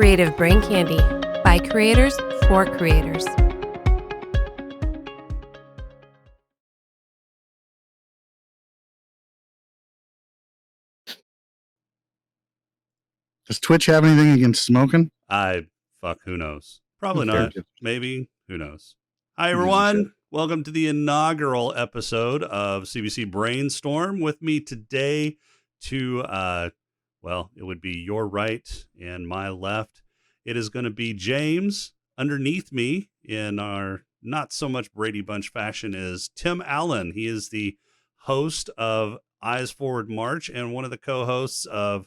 Creative Brain Candy by creators for creators. Does Twitch have anything against smoking? Who knows? Probably not. Maybe. Who knows? Hi, everyone. Welcome to the inaugural episode of CBC Brainstorm. With me today to, it would be your right and my left. It is going to be James. Underneath me in our not so much Brady Bunch fashion is Tim Allen. He is the host of Eyes Forward March and one of the co-hosts of,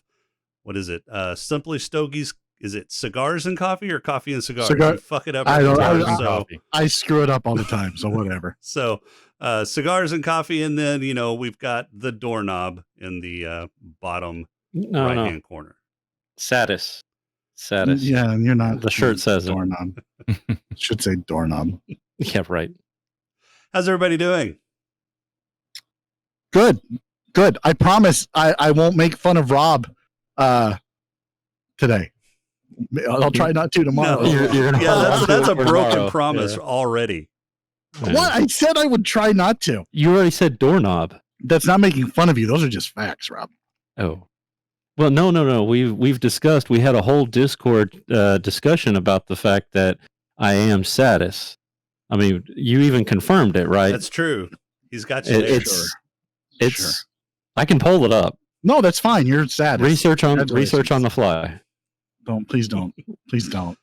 Simply Stogies. Is it Cigars and Coffee or Coffee and Cigars? You fuck it up. I screw it up all the time, so whatever. So Cigars and Coffee, and then, we've got the doorknob in the bottom right-hand corner. Satis. Yeah, and you're not. The shirt says doorknob. It should say doorknob. Yeah, right. How's everybody doing? Good. I promise I won't make fun of Rob today. I'll try not to tomorrow. No. That's a broken promise already. What? I said I would try not to. You already said doorknob. That's not making fun of you. Those are just facts, Rob. Oh. Well, no. We've discussed. We had a whole Discord discussion about the fact that I am Satis. I mean, you even confirmed it, right? That's true. He's got you there. Sure. I can pull it up. No, that's fine. You're Satis. Research on the fly. Please don't.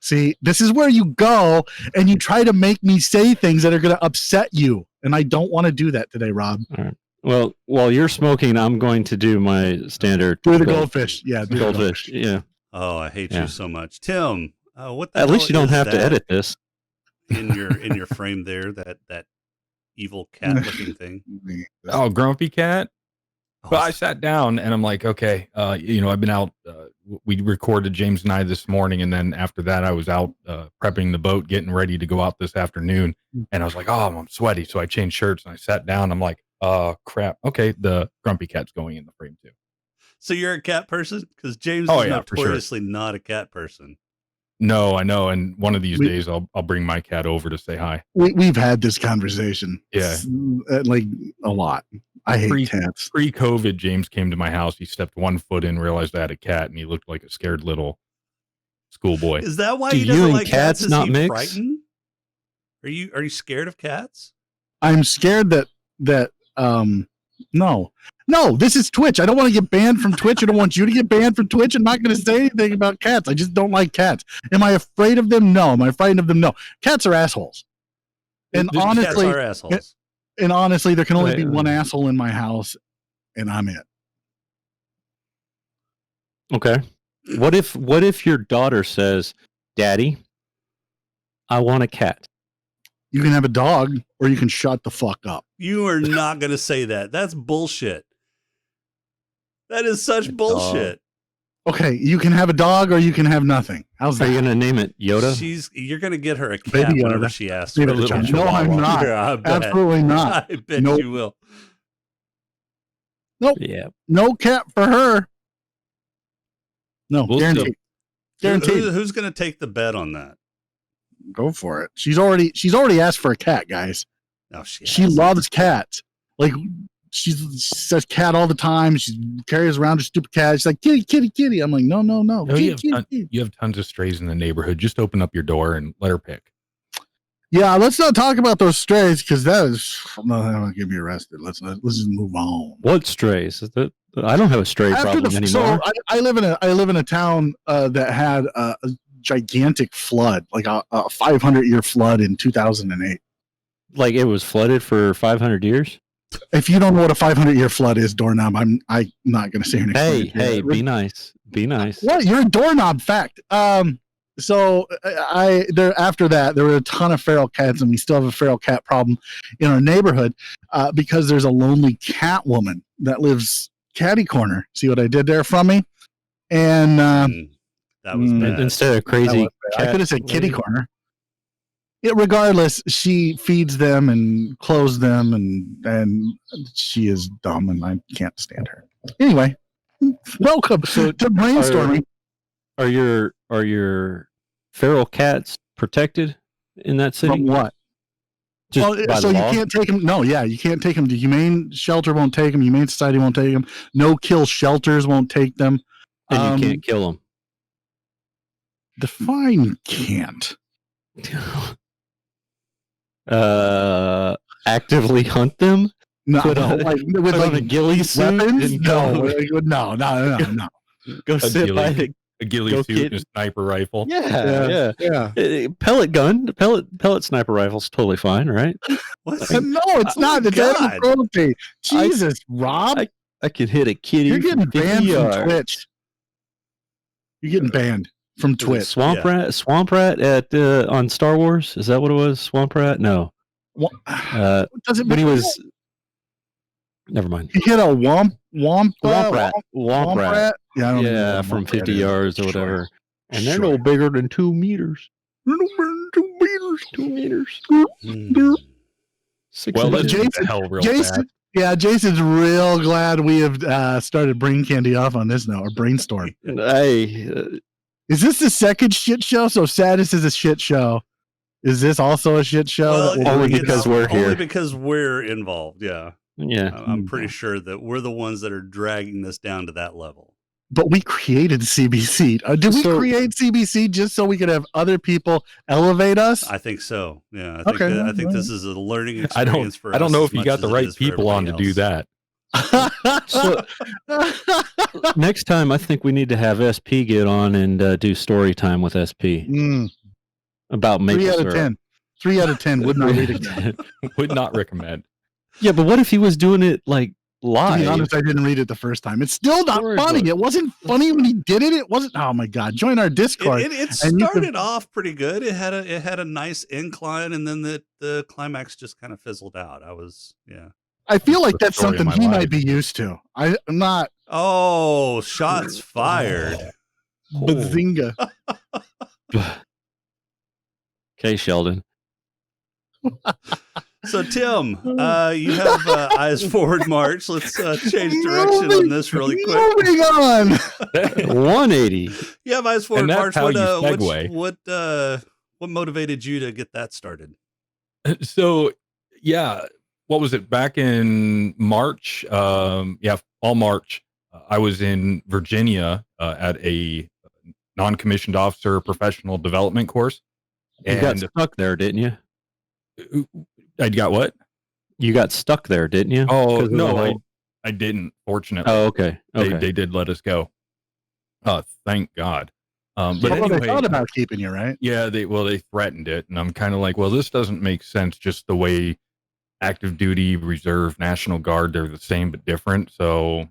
See, this is where you go and you try to make me say things that are going to upset you. And I don't want to do that today, Rob. All right. Well, while you're smoking, I'm going to do my standard. Do the goldfish. Yeah. Goldfish. Yeah. Oh, I hate you so much. Tim, what the At least you don't have to edit this. In your frame there, that evil cat looking thing. Oh, grumpy cat. But I sat down and I'm like, okay, I've been out. We recorded James and I this morning, and then after that, I was out prepping the boat, getting ready to go out this afternoon. And I was like, oh, I'm sweaty, so I changed shirts and I sat down. I'm like, crap. Okay, the grumpy cat's going in the frame too. So you're a cat person? Because James is notoriously not a cat person. No, I know. And one of these days, I'll bring my cat over to say hi. We've had this conversation. Yeah, like a lot. I hate cats. Pre-COVID, James came to my house. He stepped 1 foot in, realized I had a cat, and he looked like a scared little schoolboy. Is that why he doesn't like cats? Is he frightened? Are you scared of cats? I'm scared that no, this is Twitch. I don't want to get banned from Twitch. I don't want you to get banned from Twitch. I'm not going to say anything about cats. I just don't like cats. Am I afraid of them? No. Am I frightened of them? No. Cats are assholes. And honestly, cats are assholes. And honestly, there can only be one asshole in my house, and I'm it. Okay. What if your daughter says, "Daddy, I want a cat"? You can have a dog, or you can shut the fuck up. You are not going to say that. That's bullshit. That is such bullshit. Okay, you can have a dog, or you can have nothing. How's that? Are you going to name it Yoda? You're going to get her a cat whenever she asks for a little chihuahua. No, I'm not. Yeah, absolutely not. I bet you will. Nope. Yeah. No cat for her. No, guaranteed. Guaranteed. Who's going to take the bet on that? Go for it. She's already asked for a cat, guys. No, she loves cats. Like she says cat all the time. She carries around her stupid cat. She's like kitty. I'm like no. You have tons of strays in the neighborhood. Just open up your door and let her pick. Yeah, let's not talk about those strays because that is gonna get me arrested. Let's just move on. What strays? I don't have a stray problem anymore. So I live in a town that had a gigantic flood, like a 500-year flood in 2008. Like it was flooded for 500 years? If you don't know what a 500-year flood is, doorknob, I'm not going to say your name. Hey, be nice. Be nice. What? You're a doorknob, fact. So after that, there were a ton of feral cats, and we still have a feral cat problem in our neighborhood because there's a lonely cat woman that lives catty corner. See what I did there from me? And that was bad. Instead of crazy cat, I could have said kitty corner. Regardless, she feeds them and clothes them, and she is dumb, and I can't stand her. Anyway, welcome to brainstorming. Are your are your feral cats protected in that city? From what? Just Well, by so you law? can't take them. No, yeah, you can't take them. The Humane Shelter won't take them. Humane Society won't take them. No kill shelters won't take them. And you can't kill them. Define can't. Actively hunt them? No, Put on- like with Put on a like ghillie suit? weapons. and No, go, no. go sit by the A ghillie Go suit kid- and a sniper rifle. yeah. Pellet gun, pellet sniper rifle's totally fine, right? What? No, it's Oh not. my It's animal God. cruelty. Jesus, Rob, I could hit a kitty. you're getting from 50 banned from yards. Twitch. You're getting banned from Was it Twitch. Swamp Yeah. Rat at on Star Wars. Is that what it was? Swamp Rat? No. Does it When he matter? was. Never mind. He hit a womp Womp Rat. womp rat. Yeah, I don't even know Yeah, what from womp 50 rat is. yards or Sure. whatever. And they're Sure. no bigger than 2 meters. They're no bigger than 2 meters. 2 meters. Hmm. 6 Well, let's inches. get to hell real Jason, fast. yeah, Jason's real glad we have started Brain Candy off on this now, or Brainstorm. Hey, Is this the second shit show? So Saddest is a shit show. Is this also a shit show? Well, that we'll only bring it because up? we're here. Only because we're involved. Yeah, yeah. I'm pretty sure that we're the ones that are dragging this down to that level. But we created CBC. Did we So- create CBC just so we could have other people elevate us? I think so. Yeah, I think Okay. I think this is a learning experience I don't. for I don't us know as if you much got as the it right is for people on to everybody do else. that. So- Next time, I think we need to have SP get on and do story time with SP about maple 3 out of syrup. 10. 3 out of 10 would not read it. Would not recommend. Yeah, but what if he was doing it like To live? be honest, I didn't read it the first time. It's still not Storybook. funny. It wasn't funny when he did it. It wasn't. Oh my god! Join our Discord. It and you started could- off pretty good. It had a nice incline, and then the climax just kind of fizzled out. I feel like that's Story of something my he life. might be used to. I'm not. Oh, shots fired! Bazinga! Okay, Sheldon. So Tim, you have eyes forward march. Let's change direction on this really quick. Moving on. 180. You have eyes forward And that's march. how What, you what motivated you to get that started? So, yeah, what was it? Back in March, all March, I was in Virginia at a non-commissioned officer professional development course. You got And stuck there, didn't you? I got what? You got stuck there, didn't you? Oh, 'Cause of the no, whole- I didn't, fortunately. Oh, okay. Okay. They did let us go. Thank God. But Well, anyway, they thought about keeping you, right? yeah, they threatened it, and I'm kind of like, well, this doesn't make sense. Just the way active duty, reserve, National Guard, they're the same but different. So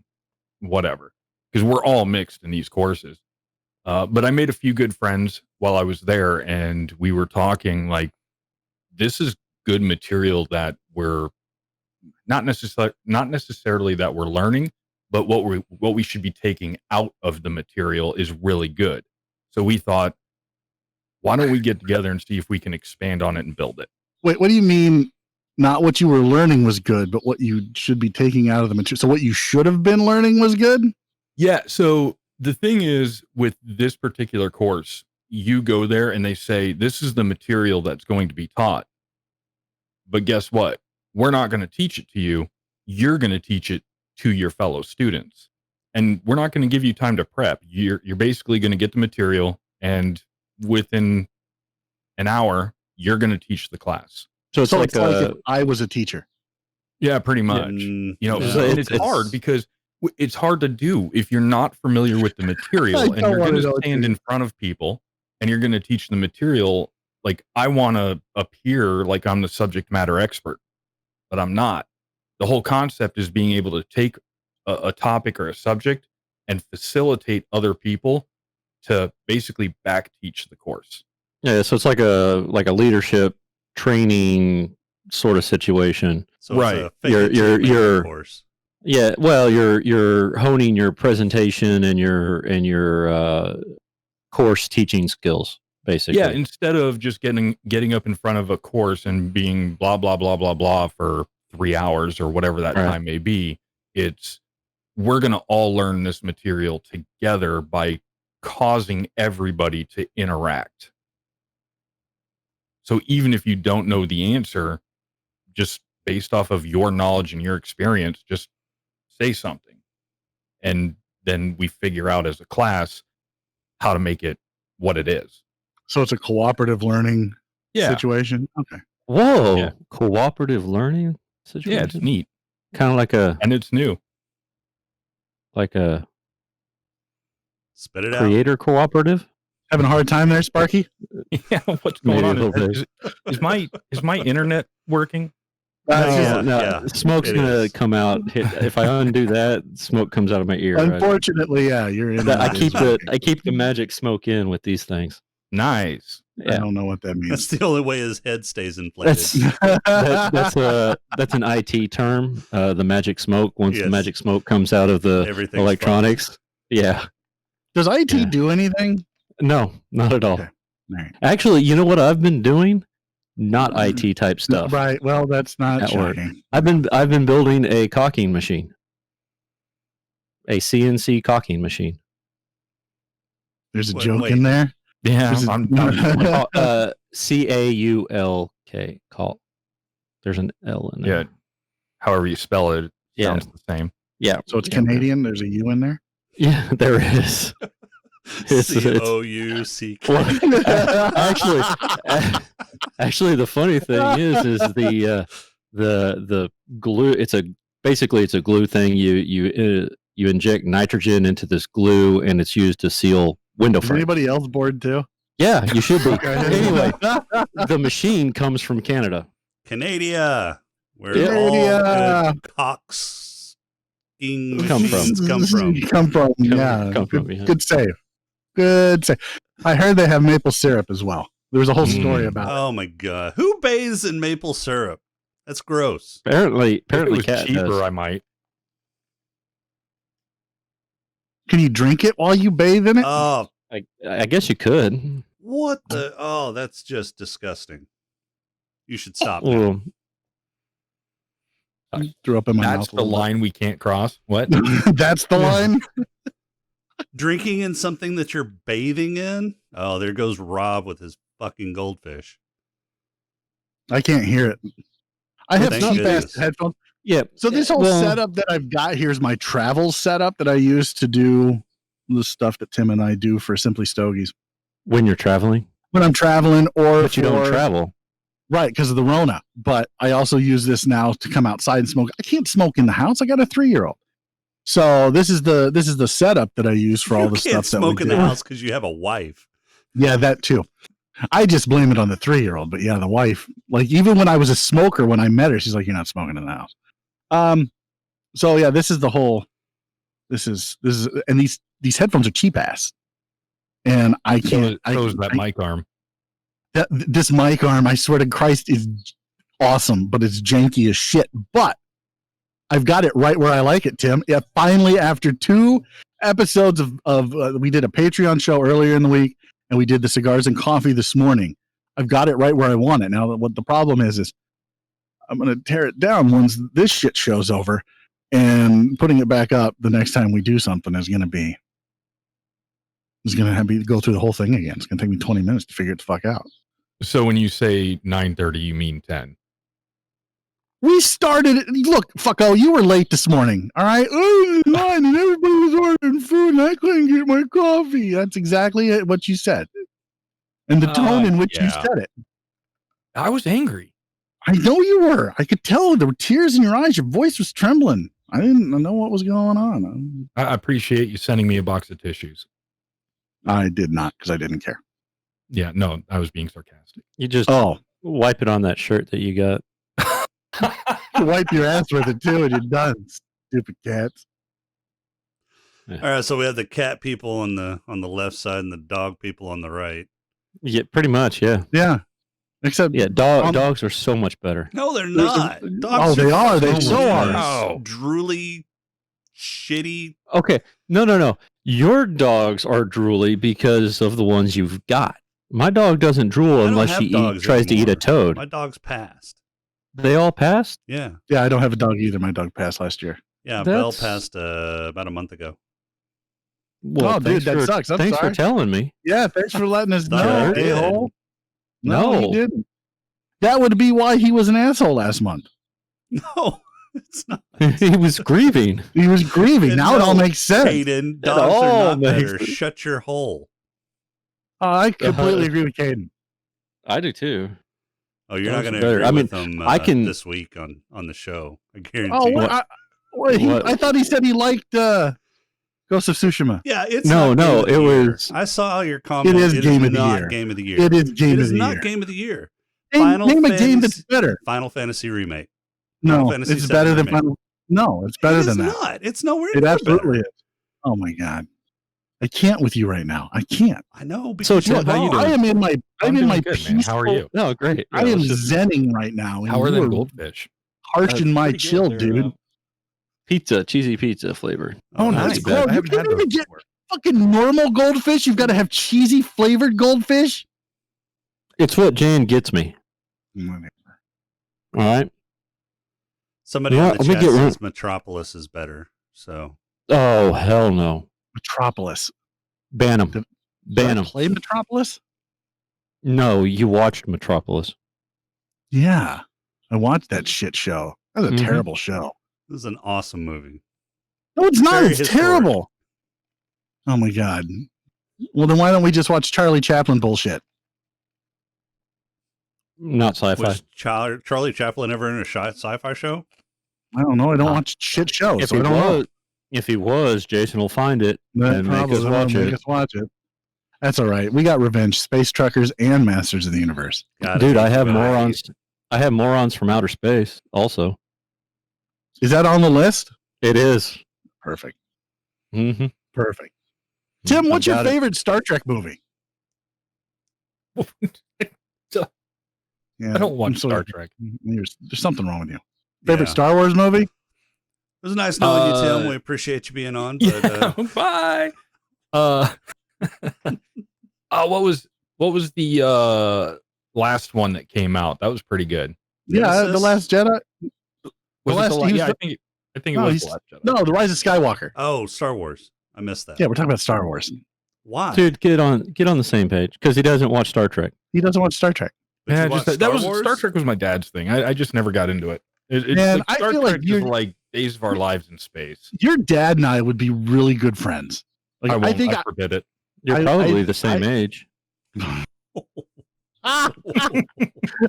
whatever, because we're all mixed in these courses. But I made a few good friends while I was there, and we were talking like, this is good material that we're not necessarily that we're learning, but what we should be taking out of the material is really good. So we thought, why don't we get together and see if we can expand on it and build it? Wait, what do you mean? Not what you were learning was good, but what you should be taking out of the material. So what you should have been learning was good. Yeah. So the thing is, with this particular course, you go there and they say, this is the material that's going to be taught. But guess what? We're not going to teach it to you. You're going to teach it to your fellow students. And we're not going to give you time to prep. You're basically going to get the material, and within an hour, you're going to teach the class. So it's So like it's like a if I was a teacher. Yeah, pretty much. Mm, You know, yeah. So and it's hard because it's hard to do if you're not familiar with the material, I and don't you're wanna going to know, stand dude. in front of people and you're going to teach the material. Like, I want to appear like I'm the subject matter expert, but I'm not. The whole concept is being able to take a topic or a subject and facilitate other people to basically back teach the course. yeah. So it's like a leadership training sort of situation. So it's Right. a fake You're- it till you make it you're- course. Yeah. Well, you're honing your presentation and your course teaching skills, basically. Yeah, instead of just getting up in front of a course and being blah blah blah blah blah for 3 hours or whatever that Right. time may be, it's we're going to all learn this material together by causing everybody to interact. So even if you don't know the answer, just based off of your knowledge and your experience, just say something. And then we figure out as a class how to make it what it is. So it's a cooperative learning situation. Okay. Whoa. Yeah. Cooperative learning situation? Yeah, it's neat. Kind of like And it's new. a Spit it out. creator cooperative. Having a hard time there, Sparky? Yeah, what's going Maybe a on? little Is my internet working? Yeah. Smoke's it gonna is. come out. If I undo that, smoke comes out of my ear. Right? Unfortunately, yeah, you're in. I keep the magic smoke in with these things. Nice. I Yeah, don't know what that means. That's the only way his head stays inflated. that's an IT term. The magic smoke. Once Yes. the magic smoke comes out of the Everything's electronics. Yeah. Does IT Yeah. do anything? No, not at all. Okay. All right. Actually, you know what I've been doing? Not IT type stuff. Right. Well, that's not At work. shocking. I've been building a caulking machine. A CNC caulking machine. There's a Wait, joke wait. in there. Yeah, This is- I'm CAULK. Cault. There's an L in there. yeah. However you spell it, Yeah. sounds the same. Yeah. So it's Yeah. Canadian. There's a U in there. Yeah, there is. It's- COUCK. Actually, the funny thing is the glue. Basically it's a glue thing. You inject nitrogen into this glue, and it's used to seal window Is frames. anybody else bored too? Yeah, you should be. Okay. Anyway, the machine comes from Canada. Canada, where Canada. all good cocks Come from. come from. Come from. Yeah. come from, Good, yeah. good save. Good save. I heard they have maple syrup as well. There was a whole story about it. Oh my god, who bathes in maple syrup? That's gross. Apparently, If it was Cat cheaper, does. I might. Can you drink it while you bathe in it? Oh, I guess you could. what the? Oh, that's just disgusting. You should stop. that. Well, Threw up in my That's mouth. a the little line we can't cross. What? bit. That's the line. Drinking in something that you're bathing in. Oh, there goes Rob with his fucking goldfish. I can't hear it. I have Thank cheap goodness. ass headphones. yeah. So this whole Well, setup that I've got here is my travel setup that I use to do the stuff that Tim and I do for Simply Stogies when you're traveling, when I'm traveling, or but you don't for- travel. right because of the Rona. But I also use this now to come outside and smoke. I can't smoke in the house. I got a 3-year-old. So this is the setup that I use for all You the can't stuff that we smoke in do. the house because you have a wife. Yeah, that too. I just blame it on the 3-year-old, but yeah, the wife. Like even when I was a smoker, when I met her, she's like, "You're not smoking in the house." So yeah, this is the whole. This is and these headphones are cheap ass, and I can't. So is that mic arm. This mic arm, I swear to Christ, is awesome, but it's janky as shit. But I've got it right where I like it, Tim. Yeah, finally, after 2 episodes of we did a Patreon show earlier in the week, and we did the Cigars and Coffee this morning. I've got it right where I want it. Now, what the problem is I'm going to tear it down once this shit show's over, and putting it back up the next time we do something is going to be. It's going to have me go through the whole thing again. It's going to take me 20 minutes to figure it the fuck out. So when you say 9:30, you mean 10. We started. Look, fucko, you were late this morning. All right, I was in line and everybody was ordering food, and I couldn't get my coffee. That's exactly what you said, and the tone in which you yeah. said it. I was angry. I know you were. I could tell there were tears in your eyes. Your voice was trembling. I didn't know what was going on. I appreciate you sending me a box of tissues. I did not because I didn't care. Yeah, no, I was being sarcastic. You just Oh, wipe it on that shirt that you got. you wipe your ass with it too, and you're done. Stupid cats. All right, so we have the cat people on the left side and the dog people on the right. Yeah, pretty much. Yeah. Yeah, except Yeah. Dogs are so much better. No, they're not. Oh, Dogs they are. They fucking so are. gross, drooly, shitty. Okay. No. Your dogs are drooly because of the ones you've got. My dog doesn't drool I don't unless have she dogs tries to eat anymore. a toad. My dog's passed. They all passed? Yeah, Yeah, I don't have a dog either. My dog passed last year. yeah. Belle That's- passed about a month ago. Well, Oh, dude, that for, sucks. I'm thanks sorry. for telling me. Yeah, thanks for letting us Thought know, I did. a-hole. No, No. he didn't. That would be why he was an asshole last month. No, it's not. He was grieving. He was grieving. Now it all No, makes sense. Caden, dogs are all not makes better. sense. Shut your hole. I completely agree with Caden. I do too. Oh, you're not Dogs going are to better. agree I mean, with them I can- this week on the show. I guarantee Oh, you. what? I thought he said he liked Ghost of Tsushima. Yeah, it's No, not game no, of the it year. was- I saw your comment. It is game of the not year. game of the year. It is game It of is the not year. game of the year. Name a game that's better. Final Fantasy remake. Final No, Fantasy it's VII better than remake. Final. No, it's better It is than that. not. It's nowhere It near absolutely better. is. Oh my god, I can't with you right now. I can't. I know. So, Because Tim, you're how you wrong. doing? I am in my. I'm in my good, man. peaceful. How are you? No, great. I am zenning right now. and How are you them are goldfish? harshing my pretty good. chill, They're, dude. Pizza, cheesy pizza flavor. Oh, that's nice. good. Cool. I You haven't can't had those even get before. fucking normal goldfish. You've got to have cheesy flavored goldfish. It's what Jan gets me. All right. Somebody You know on what? the Let me chat get says Metropolis is better. So Oh hell no. Metropolis. Ban him. Did Ban I him. play Metropolis? No, you watched Metropolis. Yeah, I watched that shit show. That was a Mhm. terrible show. this is an awesome movie. No, it's not. Very It's historic. terrible. Oh my god. Well, then why don't we just watch Charlie Chaplin bullshit? Not sci-fi. Was Charlie Chaplin ever in a sci-fi show? I don't know. I don't watch shit shows. If So he I don't know. was, if he was, Jason will find it and make us Probably watch will it. make us watch it. That's all right. We got Revenge, Space Truckers, and Masters of the Universe. Gotta Dude, be I have good. morons. I have morons from outer space. Also, Is that on the list? it is. Perfect. Mm-hmm. Perfect. Tim, what's your got it. favorite Star Trek movie? Yeah, I don't I'm watch sorry. Star Trek. There's something wrong with you. Favorite Yeah. Star Wars movie? It was nice knowing you, Tim. Uh, We appreciate you being on. But, Yeah, bye. What was the last one that came out? That was pretty good. Yeah, Nemesis? The Last Jedi. Was last- it the he was yeah, the- I think it No, was he's- the Last Jedi. No, The Rise of Skywalker. Oh, Star Wars. I missed that. Yeah, we're talking about Star Wars. Why? Dude, get on the same page because he doesn't watch Star Trek. He doesn't watch Star Trek. But Yeah, you just watched that was Wars? Star Trek was my dad's thing. I just never got into it. Man, I Star feel like Trek is you're- like Days of Our Lives in space. Your dad and I would be really good friends. Like, I won't. think I forbid it. You're I- probably I- the same age.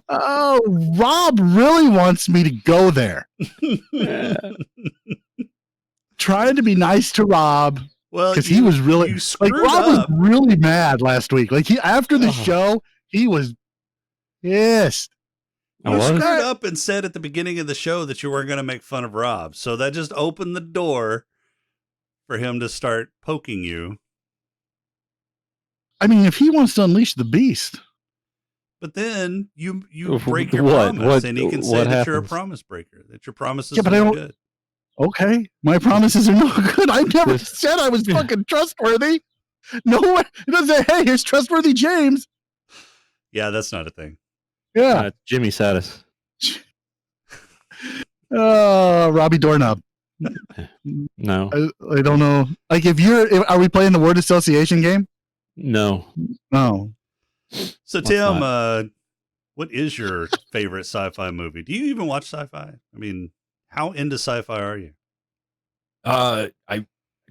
Oh, Rob really wants me to go there. Trying to be nice to Rob Well, because he was really you like screwed Rob was up. really mad last week. Like after the Oh. show, he was pissed. I You was? screwed up and said at the beginning of the show that you weren't going to make fun of Rob. So that just opened the door for him to start poking you. I mean, if he wants to unleash the beast, But then you What- break your what- promise, and he can say what that you're a happens? promise breaker, that your promises Yeah, but I are don't- good. okay, my promises are no good. I never This- said I was fucking trustworthy. No one it doesn't say, "Hey, here's trustworthy James." Yeah, that's not a thing. Yeah, Jimmy Satis. Robbie Doorknob. No, I don't know. Like, are we playing the word association game? no. No. So, What's Tim, what is your favorite sci-fi movie? Do you even watch sci-fi? I mean, how into sci-fi are you? I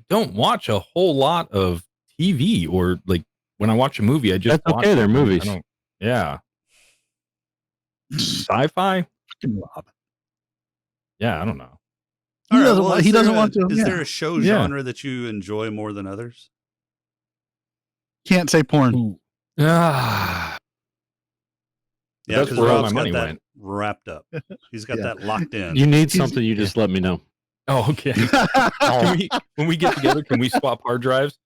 don't watch a whole lot of TV or like when I watch a movie, I just That's watch okay, they're it. movies. I don't- Yeah. Sci-fi? Fucking Rob. Yeah, I don't know. He All right, doesn't well, want- is he there doesn't a- want to- Is yeah. there a show Yeah. genre that you enjoy more than others? Can't say porn. Ooh. Ah, Yeah, that's because where all Rob's my got money that went. wrapped up. He's got Yeah. that locked in. You need something, you just let me know. oh, okay. Can we, when we get together, can we swap hard drives?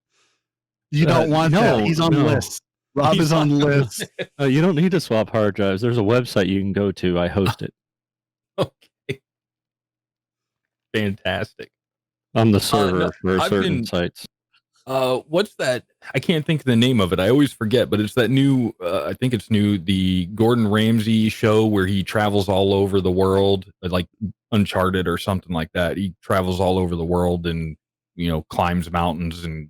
You don't want no, that. He's on no. lists. Rob He's is on lists. You don't need to swap hard drives. There's a website you can go to. I host it. Okay. Fantastic. I'm the server no, for I've certain been- sites. What's that? I can't think of the name of it. I always forget, but it's that new, I think it's new, the Gordon Ramsay show where he travels all over the world, like Uncharted or something like that. He travels all over the world and climbs mountains and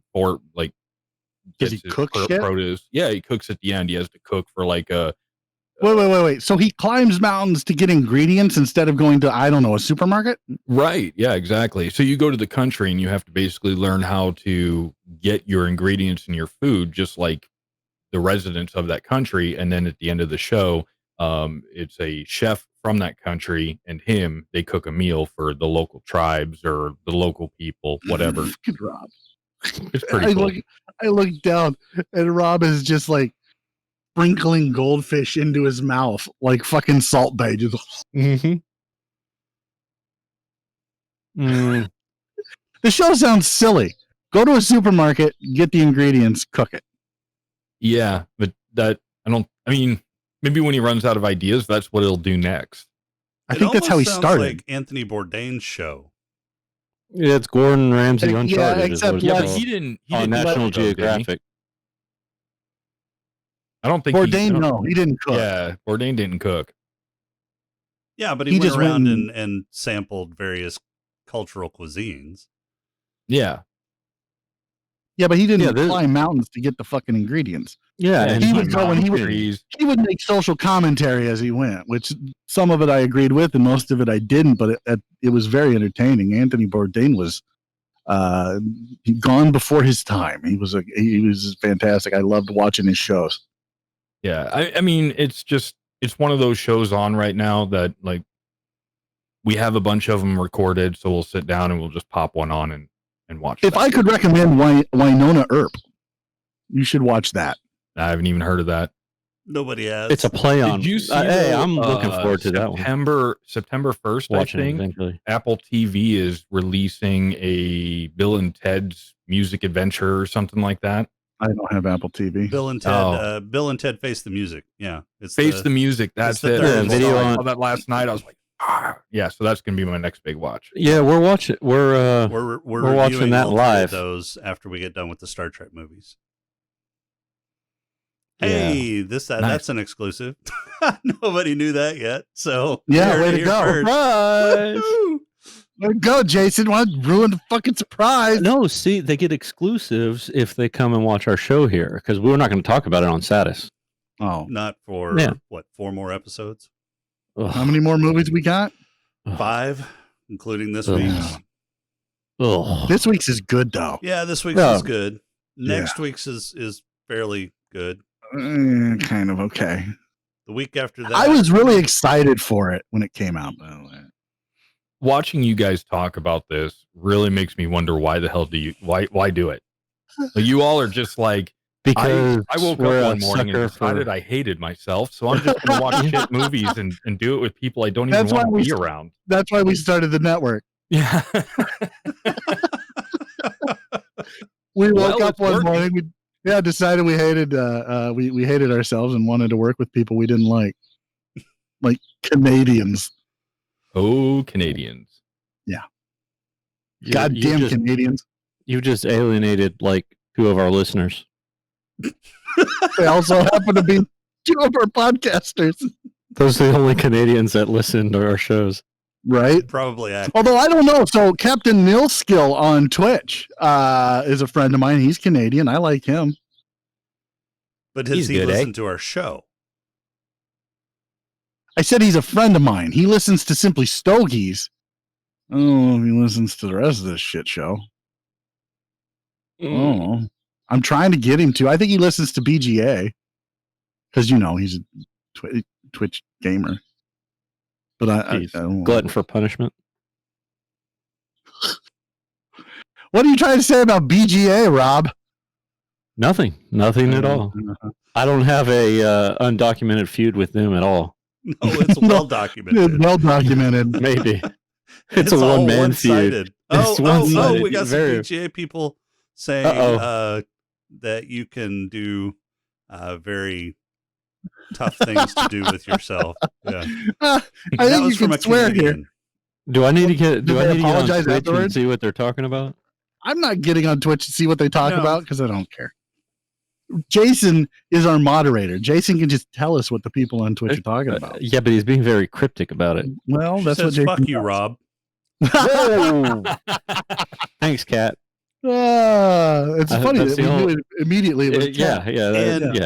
Does he cook shit? Produce. Yeah, he cooks at the end. He has to cook for like a. Wait. So he climbs mountains to get ingredients instead of going to, I don't know, a supermarket? Right. Yeah, exactly. So you go to the country and you have to basically learn how to get your ingredients in your food, just like the residents of that country. And then at the end of the show, it's a chef from that country and they cook a meal for the local tribes or the local people, whatever. Rob. It's pretty cool. I look down and Rob is just like sprinkling goldfish into his mouth like fucking Salt Bay. Just Mm-hmm. The show sounds silly. Go to a supermarket, get the ingredients, cook it. Yeah, but maybe when he runs out of ideas, that's what he'll do next. I think that's how he started. Like Anthony Bourdain's show. Yeah, it's Gordon Ramsay Uncharted. Except but he didn't on National Geographic. I don't think Bourdain. He didn't cook. Yeah, Bourdain didn't cook. Yeah, but he went around and sampled various cultural cuisines. Yeah. Yeah, but he didn't climb mountains to get the fucking ingredients. Yeah, and he would go and he would make social commentary as he went, which some of it I agreed with and most of it I didn't, but it was very entertaining. Anthony Bourdain was gone before his time. He was fantastic. I loved watching his shows. Yeah, I mean, it's one of those shows on right now that like we have a bunch of them recorded, so we'll sit down and we'll just pop one on and watch. If I could recommend Wynonna Earp, you should watch that. I haven't even heard of that. Nobody has. It's a play on. Did you see hey, I'm looking forward to that one. September 1st, I think. Eventually. Apple TV is releasing a Bill and Ted's Music Adventure or something like that. I don't have Apple TV. Bill and Ted. Bill and Ted Face the Music. Yeah, it's the Music. That's it. Yeah, video on that last night. I was like, yeah. So that's gonna be my next big watch. Yeah, we're watching. We're watching that live. Those after we get done with the Star Trek movies. Hey, nice. That's an exclusive. Nobody knew that yet. So yeah, way to go! Surprise! Way to go, Jason! Why ruin the fucking surprise? No, see, they get exclusives if they come and watch our show here because we're not going to talk about it on Satis. Oh, not for what? 4 more episodes? Ugh. How many more movies we got? 5, including this week's. This week's is good though. Yeah, this week's is good. Next week's is fairly good. Kind of okay. The week after that, I was really excited for it when it came out. By the way, watching you guys talk about this really makes me wonder why the hell why do it? Like, you all are just like, because I woke up one morning and decided I hated myself, so I'm just going to watch shit movies and do it with people I don't even want to be around. That's why we started the network. Yeah. We woke up one morning. We decided we hated we hated ourselves and wanted to work with people we didn't like Canadians. Oh, Canadians. Yeah. Goddamn Canadians. You just alienated like 2 of our listeners. They also happen to be 2 of our podcasters. Those are the only Canadians that listen to our shows. Right? Probably. Although I don't know. So Captain Nilskill on Twitch is a friend of mine. He's Canadian. I like him. But does he listen to our show? I said he's a friend of mine. He listens to Simply Stogies. Oh, he listens to the rest of this shit show. Oh, I'm trying to get him to. I think he listens to BGA because he's a Twitch gamer. But I don't glutton for punishment. What are you trying to say about BGA, Rob? Nothing at all. I don't have a undocumented feud with them at all. No, it's well documented. Well documented. Maybe it's a one-man feud. Oh, we got some BGA people saying that you can do very tough things to do with yourself. Yeah, I think you can swear here. Do I need to get? Do I need to get on Twitch afterwards? and see what they're talking about? I'm not getting on Twitch to see what they talk about because I don't care. Jason is our moderator. Jason can just tell us what the people on Twitch are talking about. Yeah, but he's being very cryptic about it. Well, that's what Jason fuck you, Rob. Thanks, Kat. It's funny that we knew it immediately. It was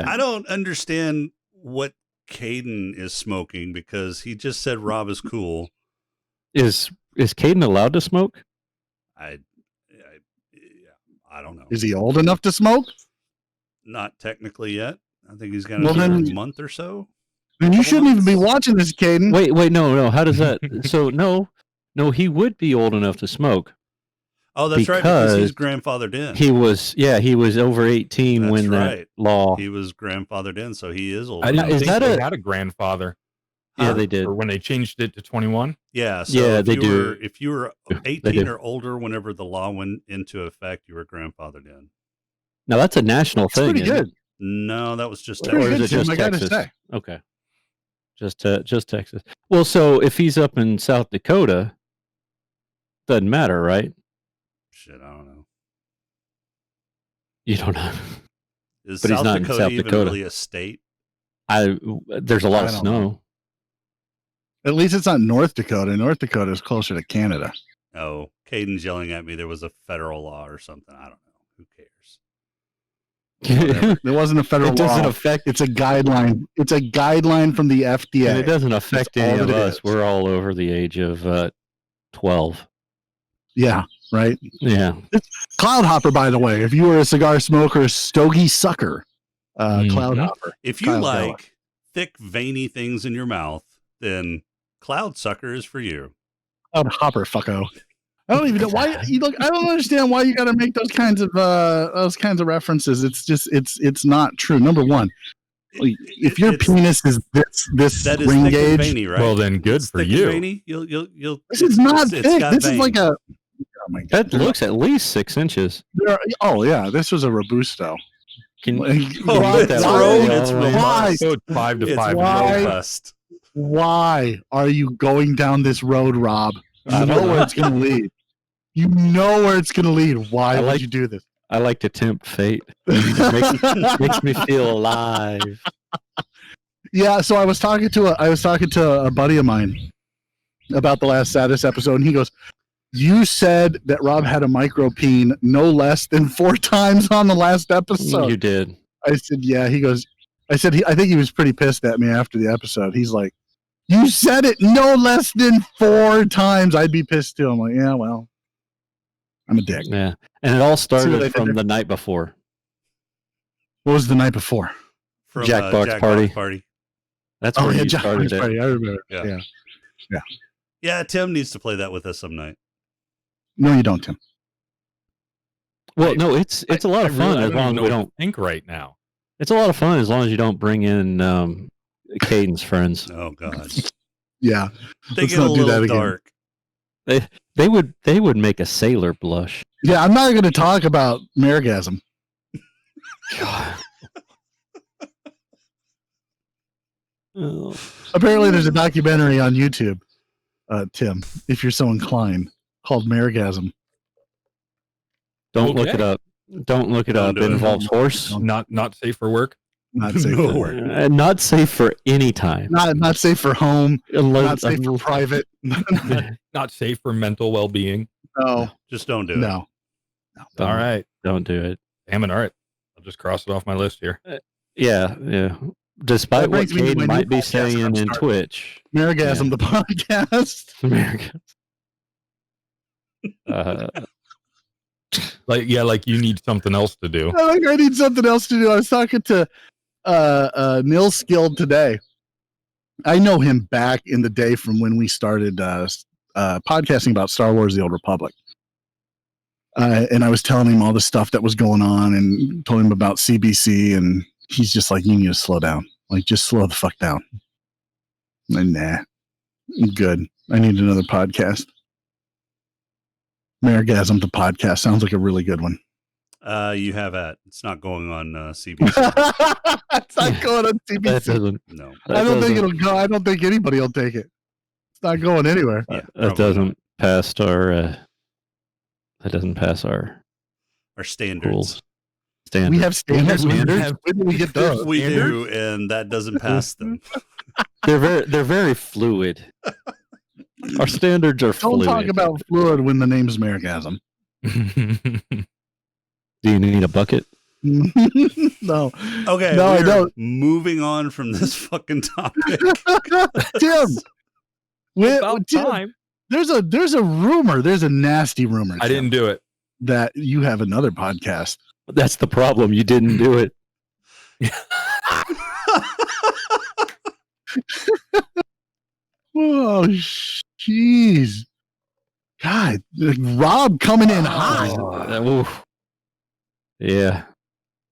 I don't understand what Caden is smoking because he just said Rob is cool. Is Caden allowed to smoke? I don't know. Is he old enough to smoke? Not technically yet. I think he's got another month or so. Then you shouldn't even be watching this, Caden. Wait, no. How does that? So no, he would be old enough to smoke. Oh, that's right, because he's grandfathered in. He was over 18 when that law. He was grandfathered in, so he is old. I didn't think they had a grandfather. Yeah, they did. Or when they changed it to 21. Yeah, so they do. If you were 18 or older, whenever the law went into effect, you were grandfathered in. Now that's a national thing. Pretty good. No, that was just Texas. Or is it just Texas? Okay, just Texas. Well, so if he's up in South Dakota, doesn't matter, right? Shit, I don't know. You don't know. Is but South he's not Dakota in South even Dakota. Really a state? There's a lot of snow. Know. At least it's not North Dakota. North Dakota is closer to Canada. Oh, Caden's yelling at me. There was a federal law or something. I don't know. Who cares? There wasn't a federal law. It doesn't affect. It's a guideline. It's a guideline from the FDA. And it doesn't affect any of us. We're all over the age of 12. Yeah, right? Yeah. It's Cloud Hopper, by the way. If you were a cigar smoker, stogie sucker, Cloud Hopper. If you like thick, veiny things in your mouth, then Cloud Sucker is for you. Cloud Hopper, fucko. I don't even know why you look. I don't understand why you got to make those kinds of references. It's just it's not true. Number one, if your penis is this that is ring thick gauge, and veiny, right? Well, then good it's for you. Veiny. You'll. This is not thick. This is like a. Oh my God. That looks at least 6 inches. Oh yeah, this was a Robusto. It's robust. So it's 5 to 5. Robust. Why are you going down this road, Rob? You know where it's going to lead. You know where it's going to lead. Why would you do this? I like to tempt fate. It makes me feel alive. Yeah, so I was talking to a buddy of mine about the last Saddest episode, and he goes, "You said that Rob had a micropene no less than 4 times on the last episode." You did. I said, "Yeah." He goes, I think he was pretty pissed at me after the episode. He's like, "You said it no less than 4 times." I'd be pissed too. I'm like, yeah, well, I'm a dick. Yeah, and it all started from the night before. What was the night before? From Jack Box party. That's where you started it. Party. I remember. Yeah. Yeah, Tim needs to play that with us some night. No, you don't, Tim. Well, no, it's a lot of fun as long as we don't think right now. It's a lot of fun as long as you don't bring in Caden's friends. Oh God. Yeah, they get a little dark. They would make a sailor blush. Yeah, I'm not going to talk about Marigasm. God. Apparently, there's a documentary on YouTube, Tim, if you're so inclined, called Marigasm. Don't look it up. Don't look it up. It involves horse. Not safe for work. Not safe for work. Not safe for any time. Not safe for home. Not safe for private. Not safe for mental well-being. No, just don't do it. No. All right, don't do it. Damn it! All right, I'll just cross it off my list here. Yeah. Despite what Caden might be saying in Twitch, Marigasm, the podcast. Like you need something else to do. I need something else to do. I was talking to Neil Skilled today. I know him back in the day from when we started podcasting about Star Wars: The Old Republic. And I was telling him all the stuff that was going on and told him about CBC, and he's just like, "You need to slow down. Like, just slow the fuck down." And nah, I'm good. I need another podcast. Marigasm, the podcast, sounds like a really good one. You have at. It's not going on CBC. It's not going on CBC. No. I don't think it'll go. I don't think anybody will take it. It's not going anywhere. That doesn't pass our. That doesn't pass our standards. Rules. We have standards. When do we get those? We do, and that doesn't pass them. They're very fluid. Our standards are fluid. Don't talk about fluid when the name's Marigasm. Do you need a bucket? No. Okay, No, I we're don't. moving on from this fucking topic. Tim, About Tim, time. there's a rumor. There's a nasty rumor. I didn't do it. That you have another podcast. That's the problem. You didn't do it. Oh, jeez. God, Rob coming in hot. Oof. Yeah.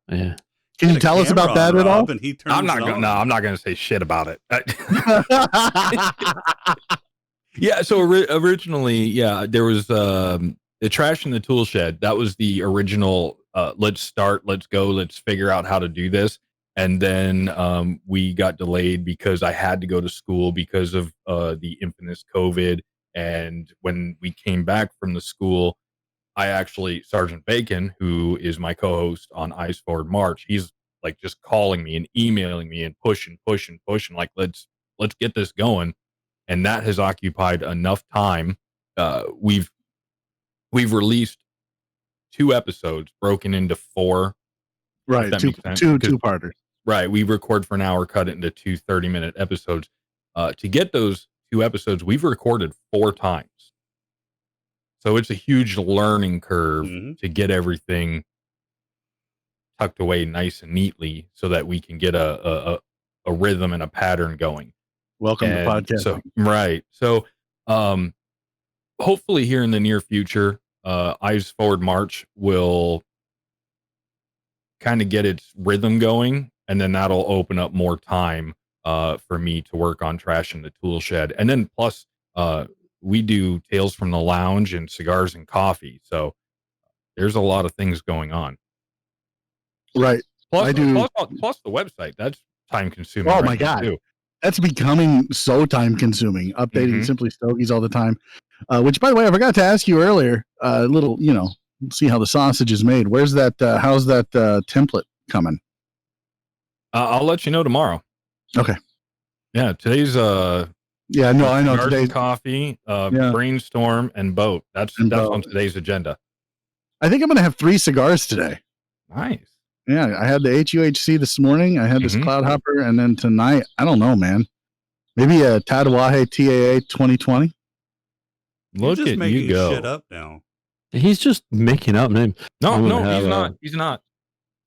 Yeah. Can you Had a tell us camera about that on at all? Rob, and he turns I'm not it gonna. on. No, I'm not gonna say shit about it. Yeah. So originally, yeah, there was the trash in the tool shed. That was the original. Let's go, let's figure out how to do this. And then we got delayed because I had to go to school because of the infamous COVID. And when we came back from the school, I actually, Sergeant Bacon, who is my co-host on Eyes Forward March, he's like just calling me and emailing me and pushing, like, let's get this going. And that has occupied enough time. We've released 2 episodes broken into 4. Right, that two makes sense, two-parters. Right, we record for an hour, cut it into 2 30-minute episodes. To get those 2 episodes, we've recorded 4 times. So it's a huge learning curve to get everything tucked away nice and neatly so that we can get a rhythm and a pattern going. Welcome to podcast. So, right. So hopefully here in the near future, Eyes Forward March will kind of get its rhythm going, and then that'll open up more time for me to work on trash in the tool shed. And then plus we do Tales from the Lounge and Cigars and Coffee. So there's a lot of things going on. Right. Plus, I do. Plus the website. That's time consuming. Oh my God. Too. That's becoming so time consuming. Updating Simply Stogies all the time. Which, by the way, I forgot to ask you earlier. Little, see how the sausage is made. Where's that? How's that template coming? I'll let you know tomorrow. Okay. Yeah. Today's yeah, no, I know. Today's coffee, brainstorm, and boat. That's on today's agenda. I think I'm going to have 3 cigars today. Nice. Yeah, I had the HUHC this morning. I had this Cloud Hopper, and then tonight, I don't know, man. Maybe a Tatawahe TAA 2020. Look at you go. Shit up now. He's just making up names. No, he's not. He's not.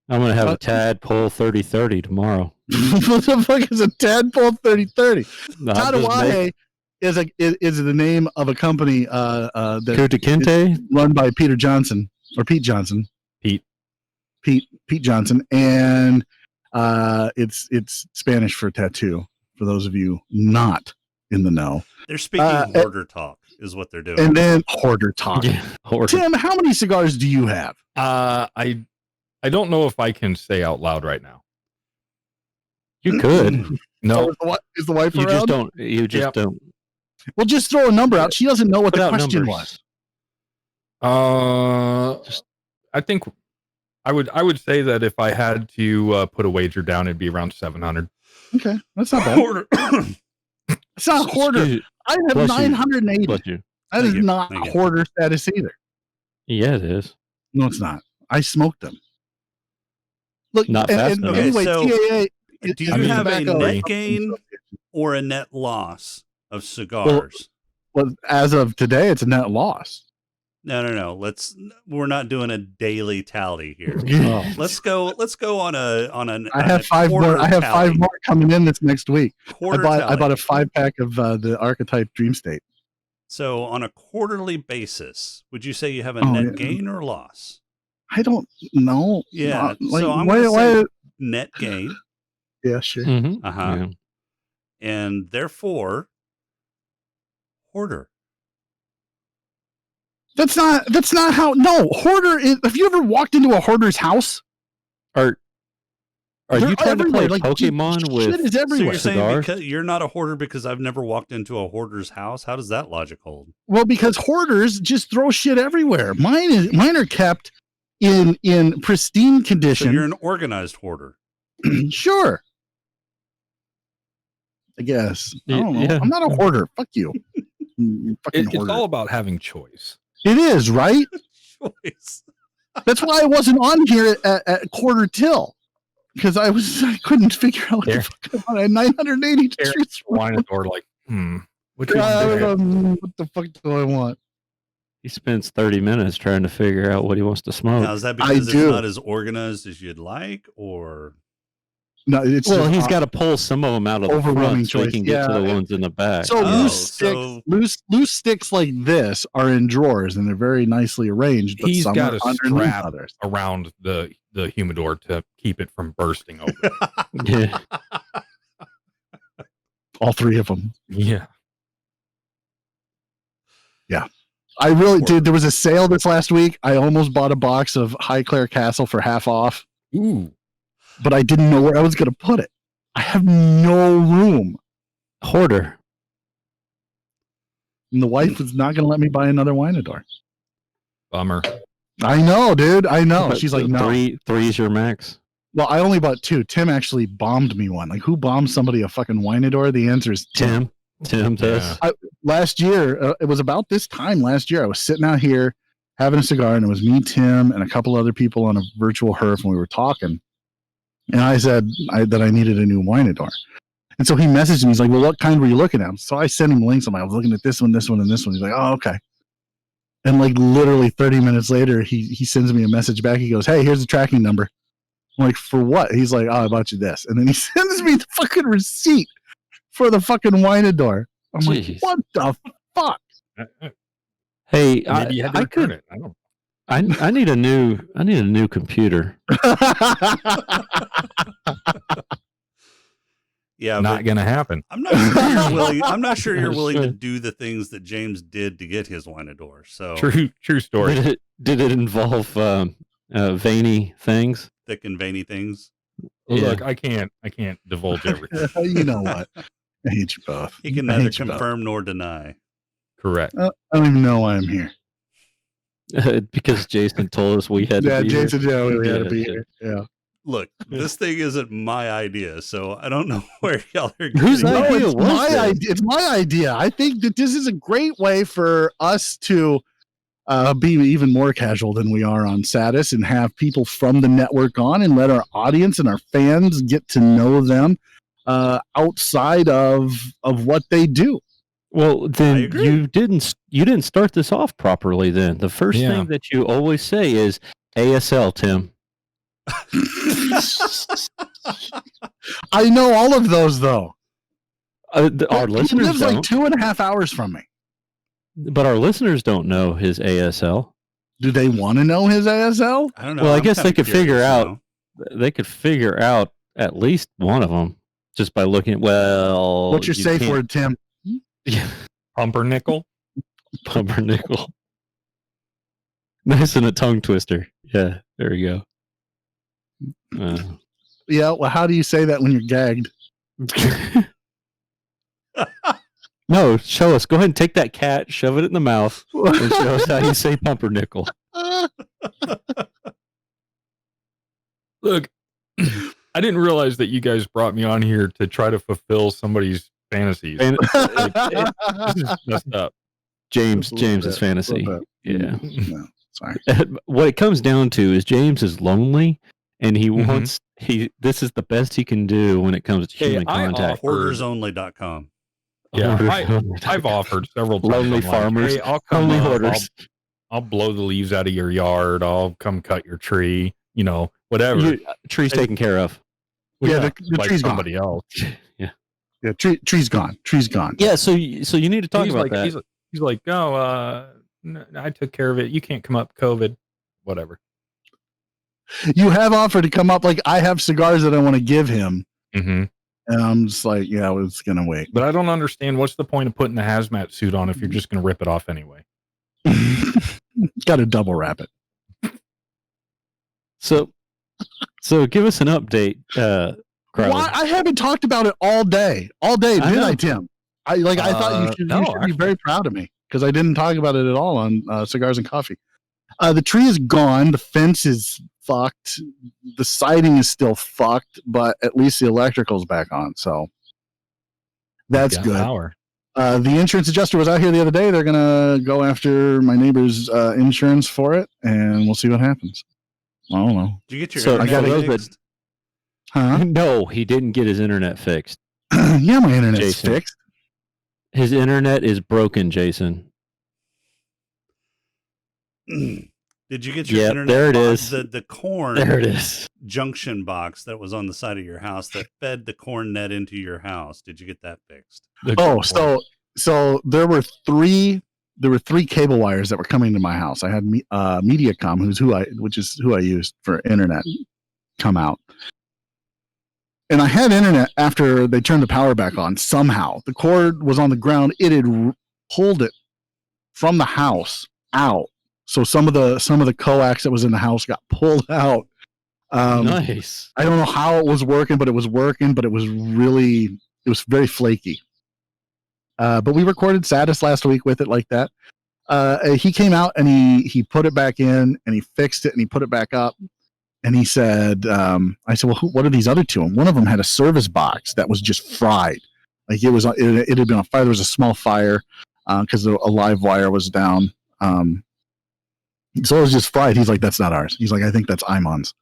I'm going to have a Tadpole 3030 tomorrow. What the fuck is a Tadpole 3030? No, Tatawahe is the name of a company that Kutakinte? Run by Peter Johnson or Pete Johnson. Pete Johnson, and it's Spanish for tattoo. For those of you not in the know, they're speaking hoarder talk, is what they're doing. And then hoarder talk. Yeah, hoarder. Tim, how many cigars do you have? I don't know if I can say out loud right now. You could. No. Is the wife around? You just don't. Well, just throw a number out. She doesn't know what the question was. I think I would say that if I had to put a wager down, it'd be around 700. Okay, that's not bad. Hoarder. It's not hoarder. I have 980. That is not hoarder status either. Yeah, it is. No, it's not. I smoked them. Look, not fast enough. Anyway, so TAA. Do you have a net gain or a net loss of cigars? Well, as of today, it's a net loss. No. We're not doing a daily tally here. Oh. Let's go on an. I have 5 more. I have 5 more coming in this next week. I bought a 5-pack of the Archetype Dream State. So on a quarterly basis, would you say you have a net gain or loss? I don't know. Yeah. Like, so I'm why net gain. Yeah, sure. Mm-hmm. Yeah. And therefore, hoarder. That's not how. No, hoarder is. Have you ever walked into a hoarder's house? Are you trying to play Pokemon with shit is everywhere? So you're saying because you're not a hoarder because I've never walked into a hoarder's house? How does that logic hold? Well, because hoarders just throw shit everywhere. Mine are kept in pristine condition. So you're an organized hoarder. Sure. I guess. I don't know. Yeah. I'm not a hoarder. Fuck you. It's all about having choice. It is, right? Choice. That's why I wasn't on here at quarter till. Because I couldn't figure out what the fuck I wanted. 980 trees. Wine door, like, what the fuck do I want? He spends 30 minutes trying to figure out what he wants to smoke. Now, is that because it's not as organized as you'd like, or? No, it's he's got to pull some of them out of the front so he can get to the ones in the back. So loose sticks like this are in drawers and they're very nicely arranged. But he's got a strap others. around the humidor to keep it from bursting open. Yeah. All three of them. Yeah. Yeah. I really did. There was a sale this last week. I almost bought a box of Highclere Castle for half off. Ooh. But I didn't know where I was going to put it. I have no room. Hoarder. And the wife is not going to let me buy another Winador. Bummer. I know, dude. I know. She's like, no. Three's your max. Well, I only bought 2. Tim actually bombed me one. Like, who bombs somebody a fucking Winador? The answer is Tim. Tim does. Last year, it was about this time last year, I was sitting out here having a cigar, and it was me, Tim, and a couple other people on a virtual herf, and we were talking. And I said that I needed a new Winador. And so he messaged me. He's like, well, what kind were you looking at? So I sent him links. I was looking at this one, this one, and this one. He's like, oh, okay. And like literally 30 minutes later, he sends me a message back. He goes, hey, here's the tracking number. I'm like, for what? He's like, oh, I bought you this. And then he sends me the fucking receipt for the fucking Winador. I'm like, what the fuck? Hey, maybe you had to return it. I don't know. I need a new computer. Yeah, not gonna happen. I'm not sure you're willing. I'm not sure you're willing to do the things that James did to get his Winador. So true story. Did it involve veiny things? Thick and veiny things. Well, look, I can't divulge everything. You know what? I hate you both. He can neither confirm nor deny. Correct. I don't even know why I'm here. Because Jason told us we had to be Jason, here. Yeah, we had to be here. Yeah. Look, this thing isn't my idea, so I don't know where y'all are getting. Whose idea it's was my this? idea. It's my idea. I think that this is a great way for us to be even more casual than we are on Satis and have people from the network on and let our audience and our fans get to know them outside of what they do. Well, then you didn't start this off properly. Then the first thing that you always say is ASL, Tim. I know all of those though. Our listeners lives don't. like 2.5 hours from me. But our listeners don't know his ASL. Do they want to know his ASL? I don't know. Well, I guess they could figure out. They could figure out at least one of them just by looking at. Well, what's your safe word, Tim? Pumpernickel. Pumpernickel. Nice and a tongue twister. Yeah, there you go. Yeah. Well, how do you say that when you're gagged? No, show us. Go ahead and take that cat, shove it in the mouth, and show us how you say pumpernickel. Look, I didn't realize that you guys brought me on here to try to fulfill somebody's fantasies. This is messed up. James's fantasy. Yeah. No, sorry. What it comes down to is James is lonely, and he wants this is the best he can do when it comes to human contact. Hoardersonly.com. Yeah, I've offered several times. Lonely farmers. Hey, I'll come Lonely hoarders. I'll blow the leaves out of your yard. I'll come cut your tree. You know, whatever. Tree's taken care of. Yeah, the like tree's somebody gone. else. Yeah, tree's gone. Tree's gone. Yeah, so you need to talk about that. He's like, oh, I took care of it. You can't come up, COVID, whatever. You have offered to come up. Like, I have cigars that I want to give him. Mm-hmm. And I'm just like, yeah, I was going to wait. But I don't understand what's the point of putting the hazmat suit on if you're just going to rip it off anyway. Got to double wrap it. So give us an update, Crowder. Why? I haven't talked about it all day, did I, Tim? I thought you should be very proud of me because I didn't talk about it at all on Cigars and Coffee. The tree is gone. The fence is fucked. The siding is still fucked, but at least the electrical's back on. So that's good. Power. The insurance adjuster was out here the other day. They're gonna go after my neighbor's insurance for it, and we'll see what happens. I don't know. Did you get your So, internet fixed? Huh? No, he didn't get his internet fixed. Yeah, my internet's Jason. fixed. His internet is broken, Jason. Did you get your Yep, internet there it box? is. The corn There it is. junction box that was on the side of your house that fed the corn net into your house. Did you get that fixed? Oh, so there were three cable wires that were coming to my house. I had Mediacom, which is who I used for internet, come out. And I had internet after they turned the power back on. Somehow the cord was on the ground. It had pulled it from the house out. So some of the coax that was in the house got pulled out. Nice. I don't know how it was working, but it was working. But it was very flaky. But we recorded Satis last week with it like that. He came out and he put it back in and he fixed it and he put it back up. And he said, I said, well, what are these other two? And one of them had a service box that was just fried. Like it had been on fire. There was a small fire because a live wire was down. So it was just fried. He's like, that's not ours. He's like, I think that's Imon's.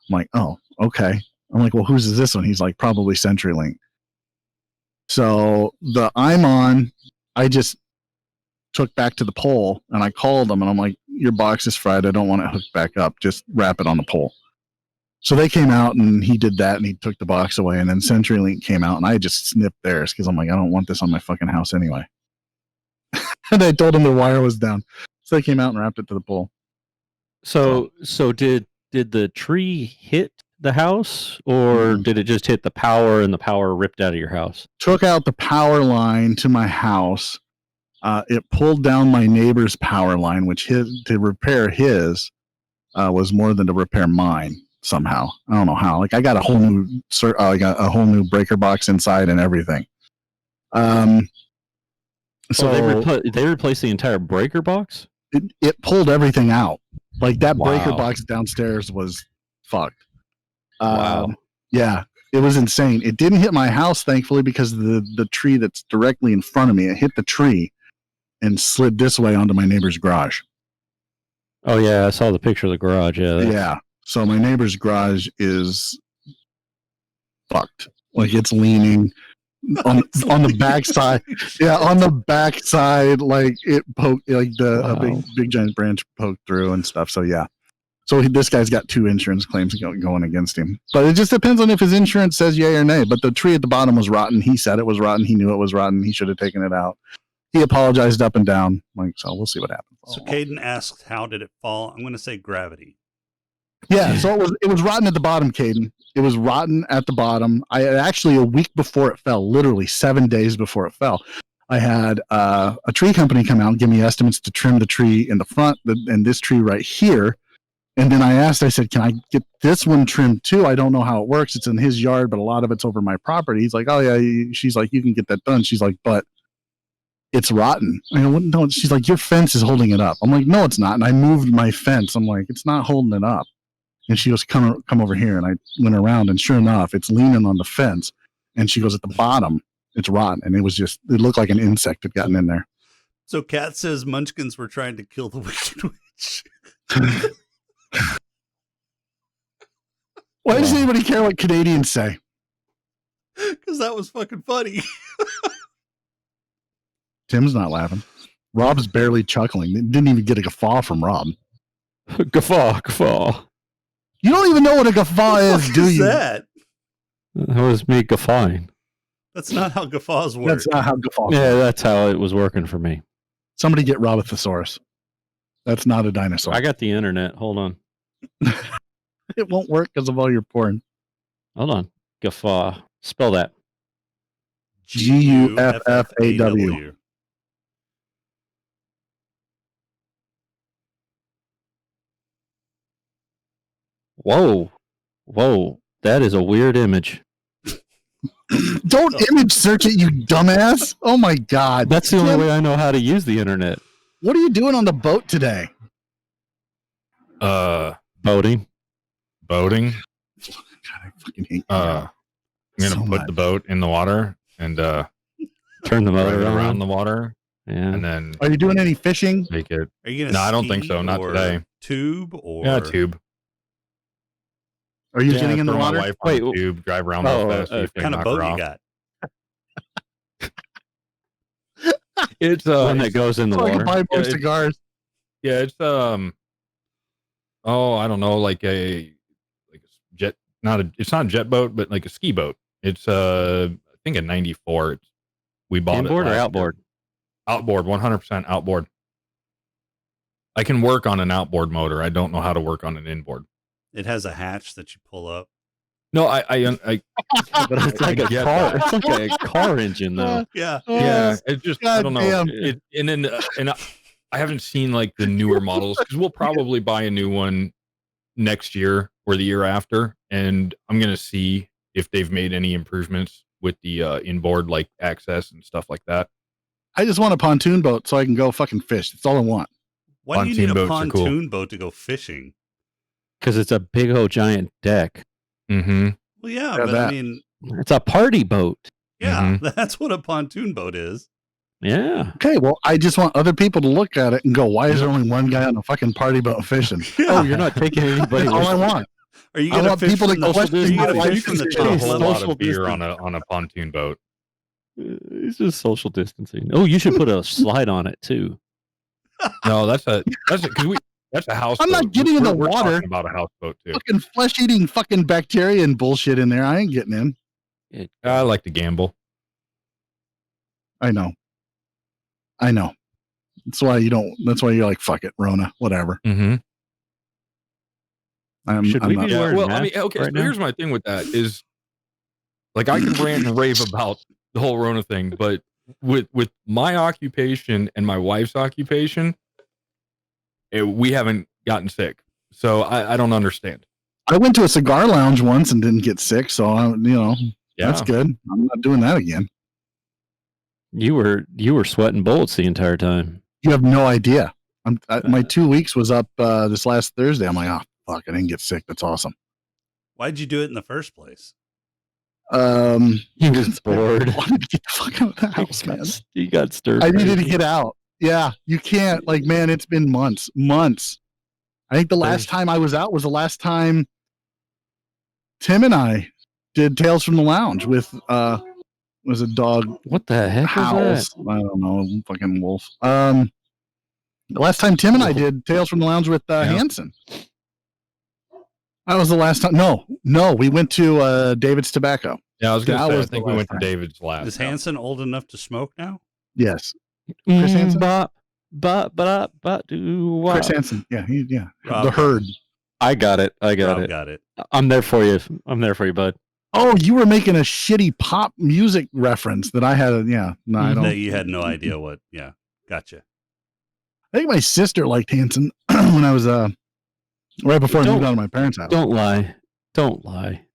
I'm like, oh, okay. I'm like, well, whose is this one? He's like, probably CenturyLink. So the Imon, I just took back to the pole and I called them and I'm like, your box is fried. I don't want it hooked back up. Just wrap it on the pole. So they came out and he did that and he took the box away. And then CenturyLink came out and I just snipped theirs because I'm like, I don't want this on my fucking house anyway. And I told them the wire was down. So they came out and wrapped it to the pole. So did the tree hit the house or did it just hit the power and the power ripped out of your house? Took out the power line to my house. It pulled down my neighbor's power line, which to repair his was more than to repair mine somehow. I don't know how. Like I got a whole new breaker box inside and everything. So they replaced the entire breaker box? It pulled everything out. Like that breaker Wow. box downstairs was fucked. Wow. Yeah, it was insane. It didn't hit my house, thankfully, because the tree that's directly in front of me, it hit the tree and slid this way onto my neighbor's garage. Oh yeah, I saw the picture of the garage. Yeah. Yeah. So my neighbor's garage is fucked. Like it's leaning on the back side. Yeah, on the back side, like it poked, like a big giant branch poked through and stuff. So yeah. So this guy's got 2 insurance claims going against him. But it just depends on if his insurance says yay or nay. But the tree at the bottom was rotten. He said it was rotten. He knew it was rotten. He should have taken it out. He apologized up and down. Like, so we'll see what happens. So Caden asked, how did it fall? I'm going to say gravity. Yeah, so it was rotten at the bottom, Caden. It was rotten at the bottom. I actually, a week before it fell, literally 7 days before it fell, I had a tree company come out and give me estimates to trim the tree in the front and this tree right here. And then I said, can I get this one trimmed too? I don't know how it works. It's in his yard, but a lot of it's over my property. He's like, oh yeah. She's like, you can get that done. She's like, but it's rotten. I go, no. She's like, your fence is holding it up. I'm like, no, it's not. And I moved my fence. I'm like, it's not holding it up. And she goes, come over here. And I went around and sure enough, it's leaning on the fence. And she goes, at the bottom, it's rotten. And it looked like an insect had gotten in there. So Kat says Munchkins were trying to kill the Wicked Witch. Why does anybody care what Canadians say? Because that was fucking funny. Tim's not laughing. Rob's barely chuckling. Didn't even get a guffaw from Rob. Guffaw. You don't even know what a guffaw is, do you? That? That was me guffawing. That's not how guffaws work. That's not how guffaw. Yeah, that's how it was working for me. Somebody get Robothosaurus. That's not a dinosaur. I got the internet. Hold on. It won't work because of all your porn. Hold on. Guffaw. Spell that. Guffaw. Whoa. That is a weird image. Don't image search it, you dumbass. Oh my God. That's the only way I know how to use the internet. What are you doing on the boat today? Boating. God, I fucking hate I'm gonna put the boat in the water and Turn the drive motor it on. around the water, Yeah. and then Are you doing any fishing? make it. Are you gonna? No, I don't think ski so. Not or today. Tube or Yeah, tube. Are you Yeah, getting in the throw water? my wife on Wait, the tube, drive around oh, real fast. See if What they kind of knock boat her you off. got? It's One that goes in the So I can water. buy more Yeah, cigars. Yeah, it's I don't know, like a jet, it's not a jet boat, but like a ski boat. It's I think a 94. We bought Inboard it or last outboard? year. Outboard, 100% outboard. I can work on an outboard motor. I don't know how to work on an inboard. It has a hatch that you pull up. No, I But it's like a get car. that. It's like a car engine, though. Yeah. Yeah, it just I don't know. Goddamn. And I haven't seen like the newer models because we'll probably buy a new one next year or the year after, and I'm gonna see if they've made any improvements with the inboard like access and stuff like that. I just want a pontoon boat so I can go fucking fish. That's all I want. Why do you need a Pontoon boats are cool. pontoon boat to go fishing? Because it's a big old giant deck. Mm-hmm. Well, yeah, Yeah, but I that. mean, It's a party boat. yeah, that's what a pontoon boat is. Yeah. Okay, well, I just want other people to look at it and go, why is there only one guy on a fucking party boat fishing? Oh, you're not taking anybody. That's all I want. Are you I gonna want fish people to from the, question are you gonna my fish from the life. top A whole level? lot Social of beer distance. on a pontoon boat. It's just social distancing. Oh, you should put a slide on it too. No, that's a house. I'm not boat. getting in the We're water. talking about a houseboat too. Fucking flesh-eating fucking bacteria and bullshit in there. I ain't getting in. I like to gamble. I know. That's why you're like, fuck it, Rona, whatever. Mm-hmm. Should we not- be Yeah, wearing well, I mean, masks okay. right So now? here's my thing with that is, like, I can rant and rave about the whole Rona thing, but with my occupation and my wife's occupation, we haven't gotten sick. So I don't understand. I went to a cigar lounge once and didn't get sick, so that's good. I'm not doing that again. You were sweating bullets the entire time. You have no idea. My 2 weeks was up this last Thursday. I'm like, oh fuck, I didn't get sick. That's awesome. Why'd you do it in the first place? He was bored. I wanted to get the fuck out of the house, man. He got stirred. I needed to get out. Yeah, you can't. Like, man, it's been months. I think the last time I was out was the last time Tim and I did Tales from the Lounge with was a dog What the heck was howls. I don't know, fucking wolf. The last time Tim and I did Tales from the Lounge with Hanson. That was the last time. No, we went to David's Tobacco. Yeah, I was gonna That say. I was think the we last went to time. David's last. Is Hanson old enough to smoke now? Yes, that? Chris Hansen? Chris Chris Hansen. Yeah, Rob the herd. I got it. Rob it. got it. I'm there for you. Bud. Oh, you were making a shitty pop music reference that I had. Yeah, no, I don't. That you had no idea what. Yeah, gotcha. I think my sister liked Hanson when I was right before I moved out of my parents' house. Don't lie.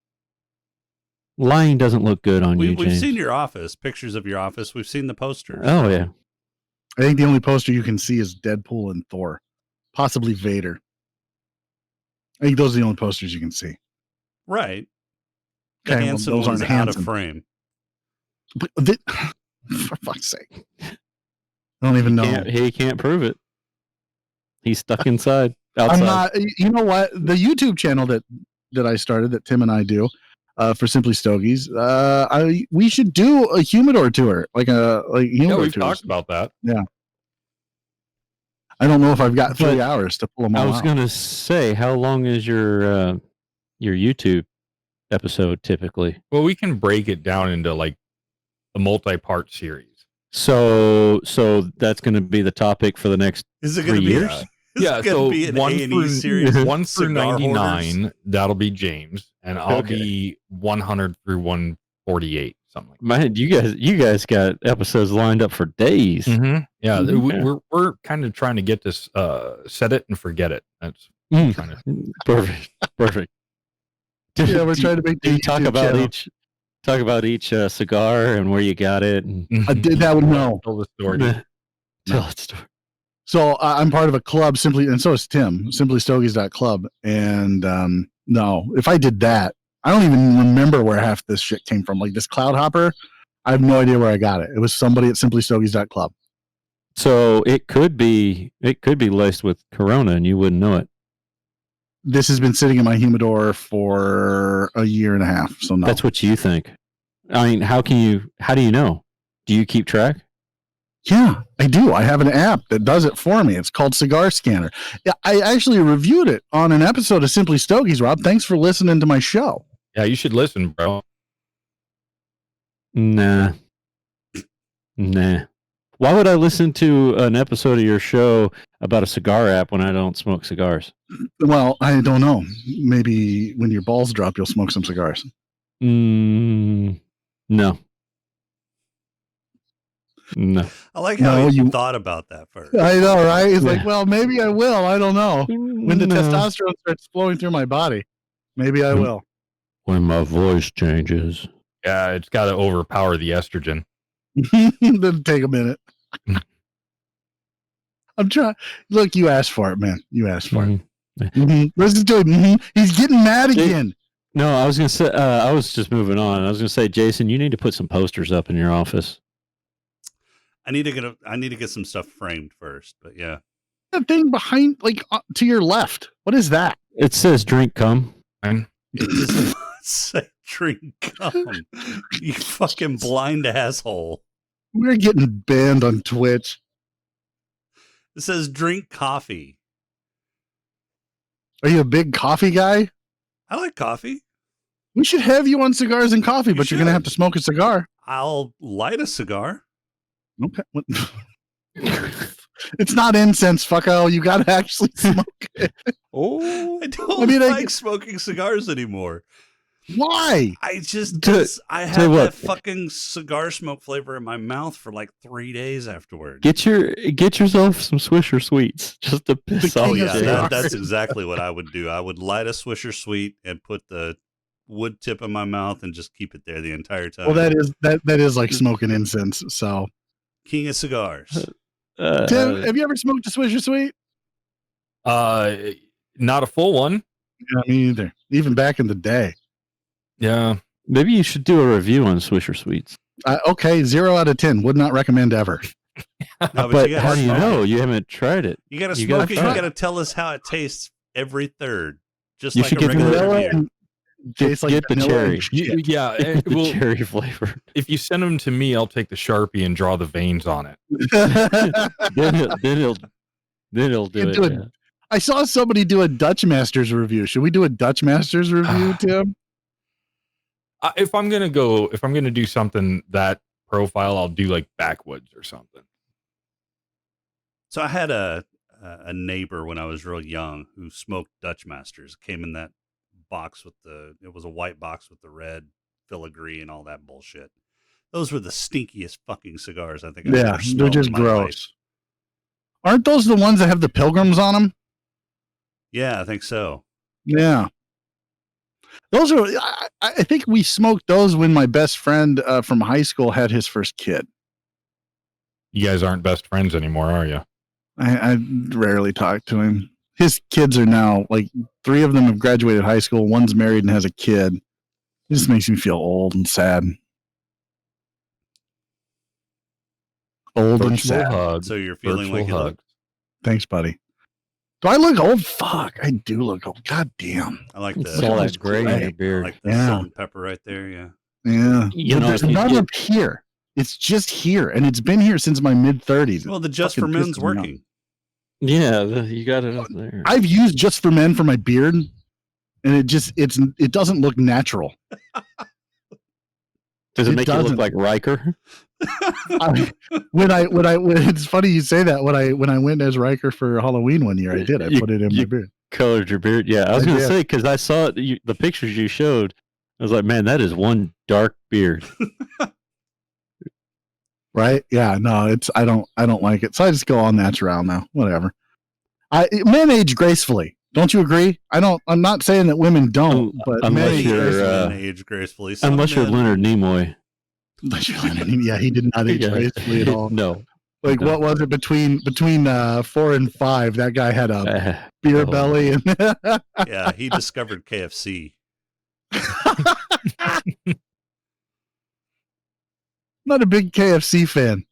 Lying doesn't look good on you, We've James. seen your office, pictures of your office. We've seen the posters. Oh yeah. I think the only poster you can see is Deadpool and Thor, possibly Vader. I think those are the only posters you can see. Right. The Okay, well, Hanson those one's aren't out of Hanson. frame. But for fuck's sake, I don't even know. He can't prove it. He's stuck inside. Outside. I'm not. You know what? The YouTube channel that I started, that Tim and I do, for Simply Stogies. We should do a humidor tour, like Yeah, humidor we've tours. talked about that. I don't know if I've got 3 But hours to pull them all I was out. gonna say, how long is your YouTube episode typically? Well, we can break it down into like a multi-part series. So that's gonna be the topic for the next Is it going 3 to be? years? Is Yeah, it going so to be an one A&E through series? 1 through Cigar 99, hoarders? that'll be James, and I'll Okay. be 100 through 148, something like Man, you guys got episodes lined up for days. that. Mm-hmm. Yeah, Mhm. we're kind of trying to get this set it and forget it. That's Mm. kind of Perfect. Yeah, we're trying to make Do the you talk YouTube about channel. each cigar and where you got it and I did that one. No. tell the story. tell its story? So I'm part of a club, and so is Tim, simplystogies.club. And no, if I did that, I don't even remember where half this shit came from. Like this Cloud Hopper, I have no idea where I got it. It was somebody at simplystogies.club. So it could be laced with Corona, and you wouldn't know it. This has been sitting in my humidor for a year and a half. So no. That's what you think. I mean, how do you know? Do you keep track? Yeah, I do. I have an app that does it for me. It's called Cigar Scanner. Yeah, I actually reviewed it on an episode of Simply Stogies, Rob. Thanks for listening to my show. Yeah, you should listen, bro. Nah. Why would I listen to an episode of your show about a cigar app when I don't smoke cigars? Well, I don't know. Maybe when your balls drop, you'll smoke some cigars. No. I like how you you thought about that first. I know, right? It's Yeah. like, well, maybe I will. I don't know. When the testosterone starts flowing through my body, maybe I will. When my voice changes. Yeah, it's got to overpower the estrogen. Then take a minute. I'm trying. Look, you asked for it, man. You asked for it. Listen to him. He's getting mad again. No, I was gonna say. I was just moving on. I was gonna say, Jason, you need to put some posters up in your office. I need to get some stuff framed first, but yeah. That thing behind, like to your left. What is that? It says "drink cum." It does not say drink cum. You fucking blind asshole. We're getting banned on Twitch. It says drink coffee. Are you a big coffee guy? I like coffee. We should have you on Cigars and Coffee, but you're going to have to smoke a cigar. I'll light a cigar. Okay. It's not incense, fucko. You got to actually smoke it. Oh, I don't like smoking cigars anymore. Why? I just I tell had you what. that fucking cigar smoke flavor in my mouth for like 3 days afterward. Get yourself some Swisher Sweets just to piss off. Oh king yeah, of cigars. that's exactly what I would do. I would light a Swisher Sweet and put the wood tip in my mouth and just keep it there the entire time. Well, that is like smoking incense. So, King of cigars. Tim, have you ever smoked a Swisher Sweet? Not a full one. Yeah, me either. Even back in the day. Yeah. Maybe you should do a review on Swisher Sweets. Okay, 0 out of 10. Would not recommend ever. No, But you gotta how do you smoke know? it. You haven't tried it. You gotta You smoke gotta it. You try it. gotta tell us how it tastes every third. Just You like should a get regular Vanilla review. and tastes like Get the vanilla cherry. and shit. Yeah. Get the Well, cherry flavor. if you send them to me, I'll take the Sharpie and draw the veins on it. then he'll do You it. do it. Yeah. I saw somebody do a Dutch Masters review. Should we do a Dutch Masters review, Tim? If I'm gonna do something that profile, I'll do like backwoods or something. So I had a neighbor when I was real young who smoked Dutch Masters. It came in that box with it was a white box with the red filigree and all that bullshit. Those were the stinkiest fucking cigars I think I've Yeah, ever they're smelled just in my gross. life. Aren't those the ones that have the pilgrims on them? Yeah, I think so. Yeah. Those are, I think we smoked those when my best friend from high school had his first kid. You guys aren't best friends anymore, are you? I rarely talk to him. His kids are now, like, 3 of them have graduated high school. One's married and has a kid. It just makes me feel old and sad. Old and Virtual sad. hug. So you're feeling Virtual like you hug. look. Thanks, buddy. Do I look old? Fuck, I do look old. God damn. I like It's the all those that gray in gray. your I beard. like the Yeah. salt and pepper right there. Yeah. Yeah. You But know, there's if you none get- up here. It's just here, and it's been here since my mid-30s. Well, the Just for fucking Men's pisses me off. working. Yeah, you got it up there. I've used Just for Men for my beard, and it doesn't look natural. Does it it make you doesn't. look like Riker? When it's funny you say that. When I went as Riker for Halloween one year, I did. I You- put it in my you- beard. Colored your beard. Yeah, I was I going to did. say, because I saw it, the pictures you showed. I was like, man, that is one dark beard. Right? Yeah. No, I don't like it. So I just go all natural now. Whatever. Men age gracefully. Don't you agree? I'm not saying that women don't, but men Unless age you're, gracefully. Men age gracefully. Some Unless you're men- Leonard Nimoy. Unless you're Leonard Nimoy. Yeah, he did not age Yeah. gracefully at all. No. Like, No. what was it between 4 and 5? That guy had a beer oh. belly, and Yeah, he discovered KFC. not a big KFC fan.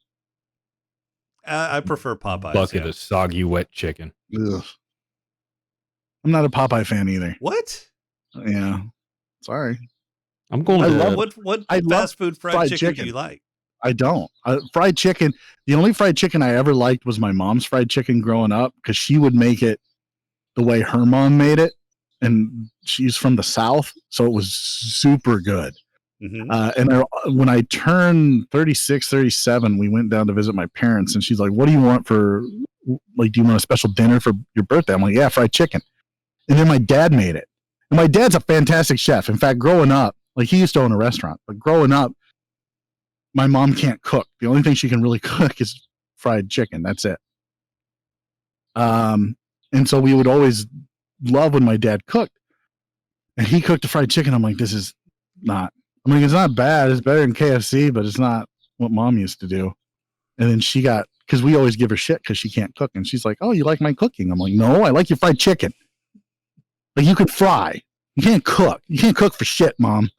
I prefer Popeyes. Bucket of soggy wet chicken. Ugh. I'm not a Popeye fan either. What? Yeah. Sorry. I'm going I to love What I love fast food fried chicken do you like? I don't. Fried chicken. The only fried chicken I ever liked was my mom's fried chicken growing up because she would make it the way her mom made it. And she's from the South. So it was super good. Mm-hmm. When I turned 36, 37, we went down to visit my parents. And she's like, what do you want for, like, do you want a special dinner for your birthday? I'm like, yeah, fried chicken. And then my dad made it. And my dad's a fantastic chef. In fact, growing up, like he used to own a restaurant, but growing up, my mom can't cook. The only thing she can really cook is fried chicken. That's it. And so we would always love when my dad cooked. And he cooked the fried chicken. I'm like, this is not, I'm like, it's not bad. It's better than KFC, but it's not what mom used to do. And then she got, because we always give her shit because she can't cook. And she's like, oh, you like my cooking? I'm like, no, I like your fried chicken. Like you could fry. You can't cook. You can't cook for shit, mom.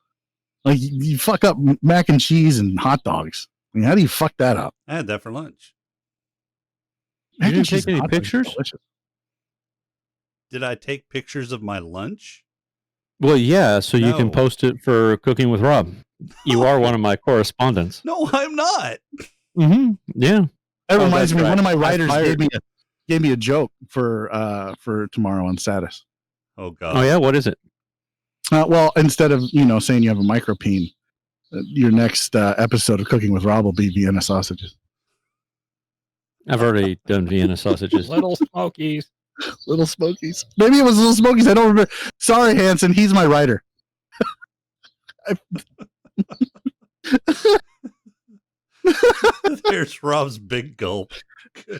Like you fuck up mac and cheese and hot dogs. I mean, how do you fuck that up? I had that for lunch. You didn't take any pictures? Did I take pictures of my lunch? Well, yeah, so you can No. post it for Cooking with Rob. You are one of my correspondents. No, I'm not. Mm-hmm. Yeah. That Oh, reminds that's me. One right. of my I writers fired- gave me a joke for tomorrow on status. Oh God. Oh, yeah. What is it? Well, instead of saying you have a micropene, your next episode of Cooking with Rob will be Vienna sausages. I've already done Vienna sausages. Little Smokies. Little Smokies. Maybe it was Little Smokies. I don't remember. Sorry, Hanson. He's my writer. There's Rob's big gulp.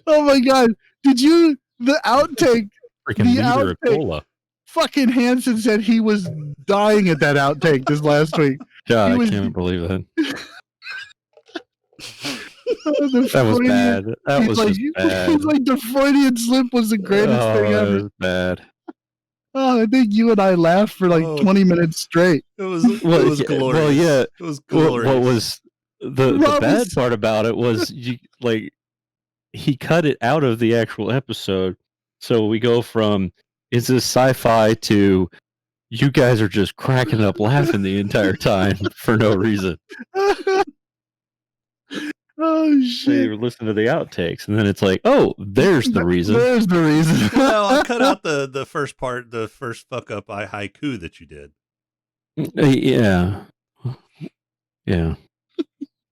Oh my God! Did you the outtake? Freaking The liter of outtake. cola. Fucking Hanson said he was dying at that outtake this last week. God, He I was- can't believe that. The That was Freudian- bad. That he's was like, just bad. He's like the Freudian slip was the greatest thing That ever. was bad. Oh, I think you and I laughed for like Oh. 20 minutes straight. It was glorious. Well, yeah. It was What glorious. was the Rob bad was- part about it was he cut it out of the actual episode. So we go from is this sci-fi to you guys are just cracking up laughing the entire time for no reason. Oh So shit! you listen to the outtakes, and then it's like, oh, there's the reason. There's the reason. Well, I cut out the first part, the first fuck up haiku that you did. Yeah, yeah,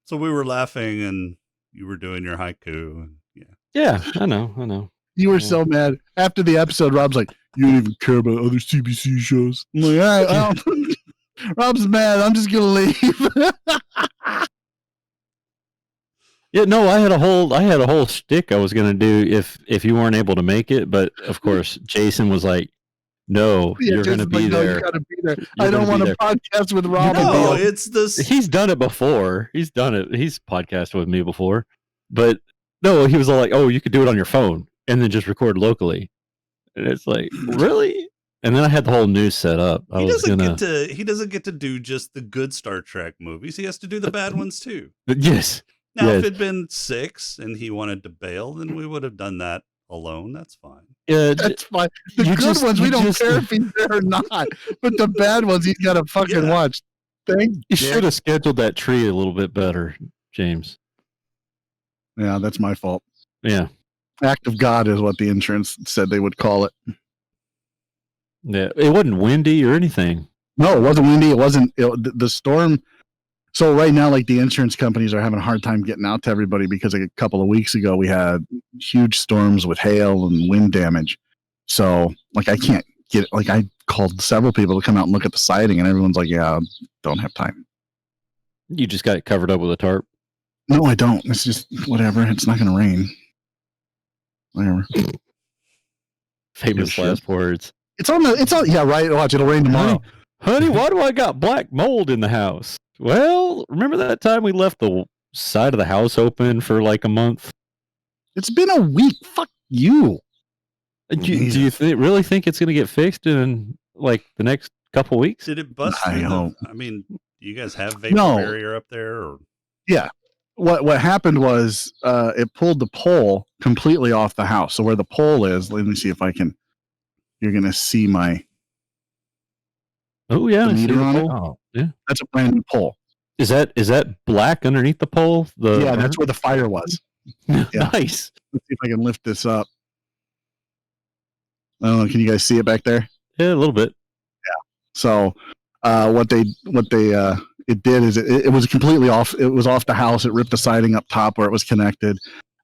So we were laughing, and you were doing your haiku. And yeah. yeah. I know. You were so mad after the episode. Rob's like, "You don't even care about other CBC shows." I'm like, "All right, well, Rob's mad. I'm just gonna leave." Yeah, no, I had a whole shtick I was gonna do if you weren't able to make it, but of course Jason was like, "No, Yeah, you're gonna Jason's be like, "No, there." you gotta be there. You're I don't gonna want be to podcast with Rob. No, and it's this. He's done it before. He's done it. He's podcasted with me before, but no, he was all like, "Oh, you could do it on your phone and then just record locally," and it's like, really? And then I had the whole news set up. He doesn't get to do just the good Star Trek movies. He has to do the bad ones too. Yes. Now, if Yes. it'd been 6 and he wanted to bail, then we would have done that alone. That's fine. That's fine. The You good just- ones, we you don't just- care if he's there or not. But the bad ones, he's got to fucking Yeah. watch. Thank You you. should have scheduled that tree a little bit better, James. Yeah, that's my fault. Yeah. Act of God is what the insurance said they would call it. Yeah. It wasn't windy or anything. No, it wasn't windy. It wasn't the storm. So right now, like the insurance companies are having a hard time getting out to everybody because like, a couple of weeks ago we had huge storms with hail and wind damage. So like I can't get like I called several people to come out and look at the siding, and everyone's like, "Yeah, don't have time." You just got it covered up with a tarp. No, I don't. It's just whatever. It's not going to rain. Whatever. Famous shit. last words. It's on. Yeah, right. Watch, it'll rain tomorrow. Honey, why do I got black mold in the house? Well, remember that time we left the side of the house open for like a month? It's been a week. Fuck you. Do you really think it's going to get fixed in like the next couple weeks? Did it bust? I hope. I mean, do you guys have vapor No. barrier up there? Or? Yeah. what happened was it pulled the pole completely off the house. So where the pole is, let me see if I can. You're gonna see my. Oh yeah, the meter on it. Oh, yeah. That's a brand new pole. Is that black underneath the pole? Yeah, that's where the fire was. Yeah. Nice. Let's see if I can lift this up. I don't know. Can you guys see it back there? Yeah, a little bit. So what they it did is it was completely off. It was off the house. It ripped the siding up top where it was connected.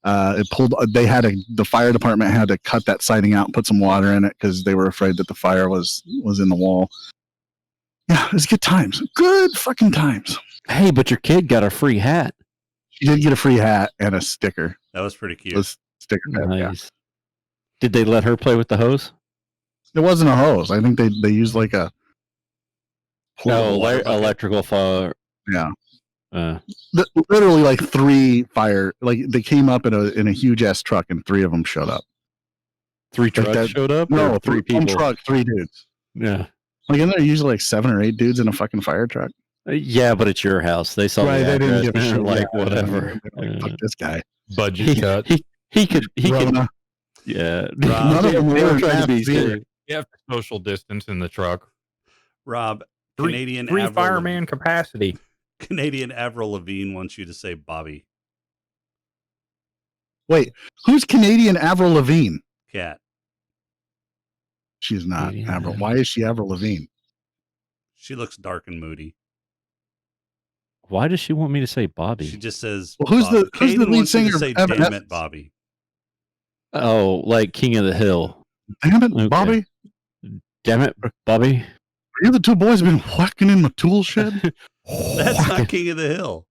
It pulled. The fire department had to cut that siding out and put some water in it because they were afraid that the fire was in the wall. Yeah, it was good times. Good fucking times. Hey, but your kid got a free hat. She did get a free hat and a sticker. That was pretty cute. A sticker. Nice. Yeah. Did they let her play with the hose? It wasn't a hose. I think they used like a. Electrical fire. Yeah. Uh, Literally like 3 fire. Like they came up in a huge ass truck and 3 of them showed up. 3 trucks showed up? No, or 3 people. One truck, 3 dudes. Yeah. Like, isn't there usually like 7 or 8 dudes in a fucking fire truck? Yeah, but it's your house. They saw Right, the they didn't address, give a and shit. they're like, Yeah, whatever. they're like, fuck this guy. budget cut. He could. Rona. Yeah. None of them They were were trying to be masks either. safe. You have to social distance in the truck. Rob, Three Avril fireman capacity. Canadian Avril Lavigne wants you to say Bobby. Wait, who's Canadian Avril Lavigne? Cat. She's not Canadian Avril. Avril. Why is she Avril Lavigne? She looks dark and moody. Why does she want me to say Bobby? She just says. Well, who's the Caden lead wants you singer to say, of "Damn Evanescence? it, Bobby." Oh, like King of the Hill. Damn it, Okay. Bobby. Damn it, Bobby. Are you the 2 boys been whacking in the tool shed? That's not King of the Hill.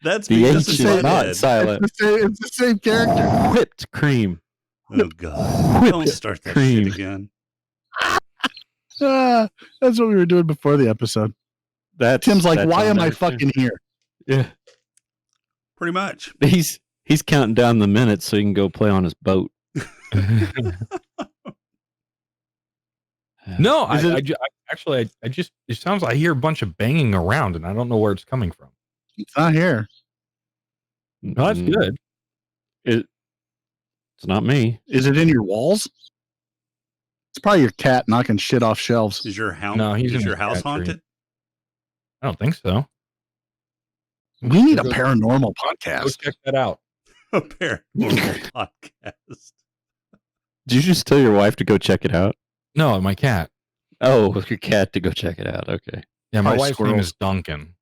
That's The Beavis H and is not Butthead. silent. It's the same character. Whipped cream. Oh God! Whipped Don't start that cream. shit again. That's what we were doing before the episode. Tim's like, why am I fucking here? Yeah. Pretty much. He's counting down the minutes so he can go play on his boat. No, Is I actually just it sounds like I hear a bunch of banging around and I don't know where it's coming from. It's not here. No, that's Mm, good. It's not me. Is it in your walls? It's probably your cat knocking shit off shelves. Is your house? No, he's is in your the house cat tree. haunted? I don't think so. We need a Go- paranormal Go podcast. check that out. A paranormal podcast. Did you just tell your wife to go check it out? No, my cat. Oh, with your cat to go check it out. Okay. Yeah, my Probably wife's name squirrels. is Duncan.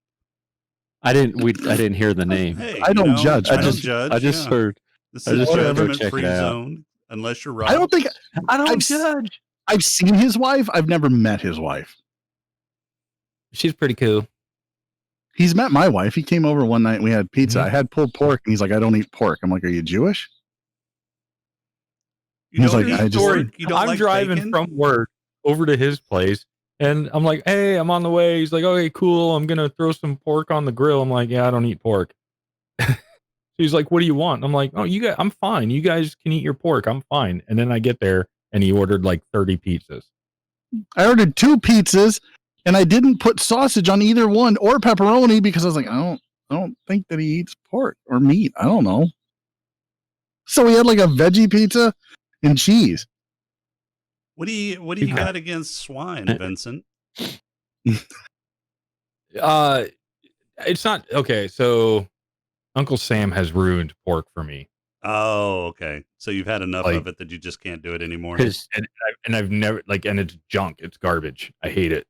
I didn't hear the name. Hey, I don't judge, I man. don't judge. I just yeah. heard. This I is just heard go judgment check free it out. zone, unless you're Rob. I don't think I don't I've s- judge. I've seen his wife. I've never met his wife. She's pretty cool. He's met my wife. He came over one night and we had pizza. Mhm. I had pulled pork and he's like, I don't eat pork. I'm like, are you Jewish? You He's don't like, eat I just- pork? You don't I'm like driving bacon? from work over to his place, and I'm like, "Hey, I'm on the way." He's like, "Okay, cool. I'm gonna throw some pork on the grill." I'm like, "Yeah, I don't eat pork." He's like, "What do you want?" I'm like, "Oh, you guys, I'm fine. You guys can eat your pork. I'm fine." And then I get there, and he ordered like 30 pizzas. I ordered 2 pizzas and I didn't put sausage on either one or pepperoni because I was like, I don't think that he eats pork or meat. I don't know. So we had like a veggie pizza and cheese. What do you Yeah. got against swine, Vincent? It's not okay. So Uncle Sam has ruined pork for me, Oh, okay. So you've had enough Like- of it that you just can't do it anymore. His, and I've never and it's junk. It's garbage. I hate it.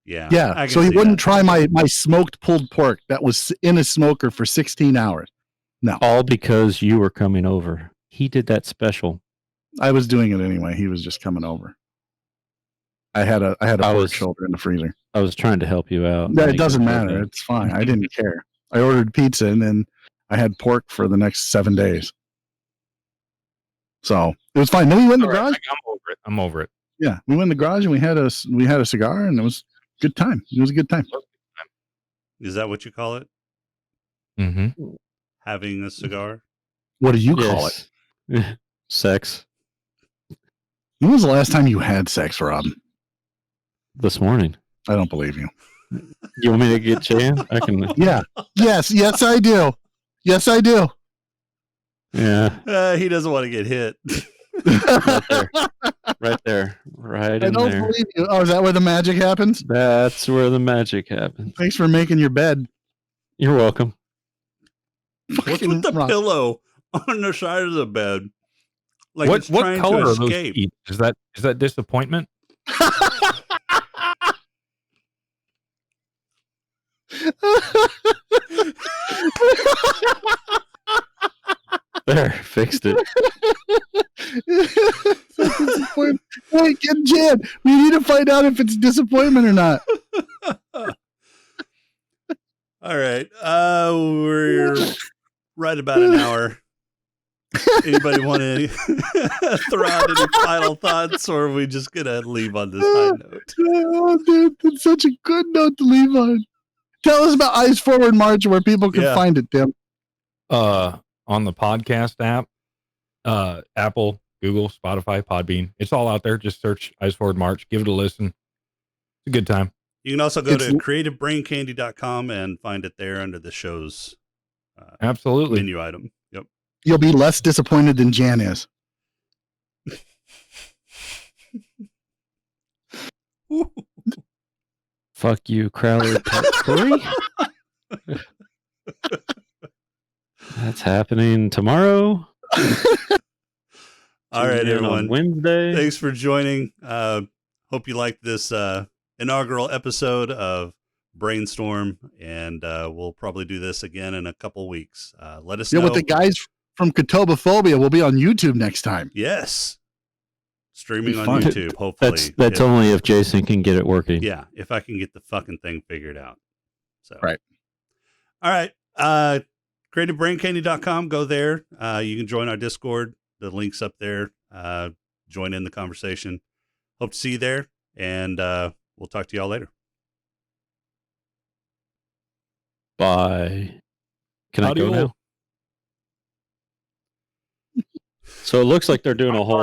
Yeah. Yeah. I can So he see wouldn't that. try my smoked pulled pork that was in a smoker for 16 hours. all because you were coming over. He did that special. I was doing it anyway. He was just coming over. I had a I pork was- shoulder in the freezer. I was trying to help you out. Yeah, it Like, doesn't okay. matter. It's fine. I didn't care. I ordered pizza and then I had pork for the next 7 days. So it was fine. Then we went in the All right, garage. I'm over it. Yeah, we went in the garage and we had a cigar and it was a good time. It was a good time. Is that what you call it? Mm-hmm. Having a cigar? What do you call it? Yes. Sex When was the last time you had sex, Rob? this morning. I don't believe you. You want me to get Jan? I can. Yeah. Yes, I do. Yes, I do. Yeah. He doesn't want to get hit. Right there. Right I in don't there. believe you. Oh, is that where the magic happens? That's where the magic happens. Thanks for making your bed. You're welcome. What's with the pillow on the side of the bed? Like what it's trying color to are those escape. sheets? Is that disappointment? There, fixed it. Wait, get Jan. We need to find out if it's disappointment or not. All right. We're right about an hour. Anybody want to throw out any final thoughts, or are we just going to leave on this high note? Oh, dude, that's such a good note to leave on. Tell us about Eyes Forward March, where people can find it, Tim. On the podcast app, Apple, Google, Spotify, Podbean. It's all out there. Just search Eyes Forward March. Give it a listen. It's a good time. You can also go to creativebraincandy.com and find it there under the show's absolutely menu item. Yep. You'll be less disappointed than Jan is. Fuck you, Crowley. Part 3. That's happening tomorrow. All right, everyone. On Wednesday. Thanks for joining. Hope you liked this inaugural episode of Brainstorm, and we'll probably do this again in a couple weeks. Let us know. With the guys from Katobophobia, we'll be on YouTube next time. Yes. Streaming on fun. YouTube, hopefully. That's only if Jason can get it working. Yeah, if I can get the fucking thing figured out. So right. All right. CreativeBrainCandy.com. Go there. You can join our Discord. The link's up there. Join in the conversation. Hope to see you there, and we'll talk to y'all later. Bye. Can I go now? So it looks like they're doing a whole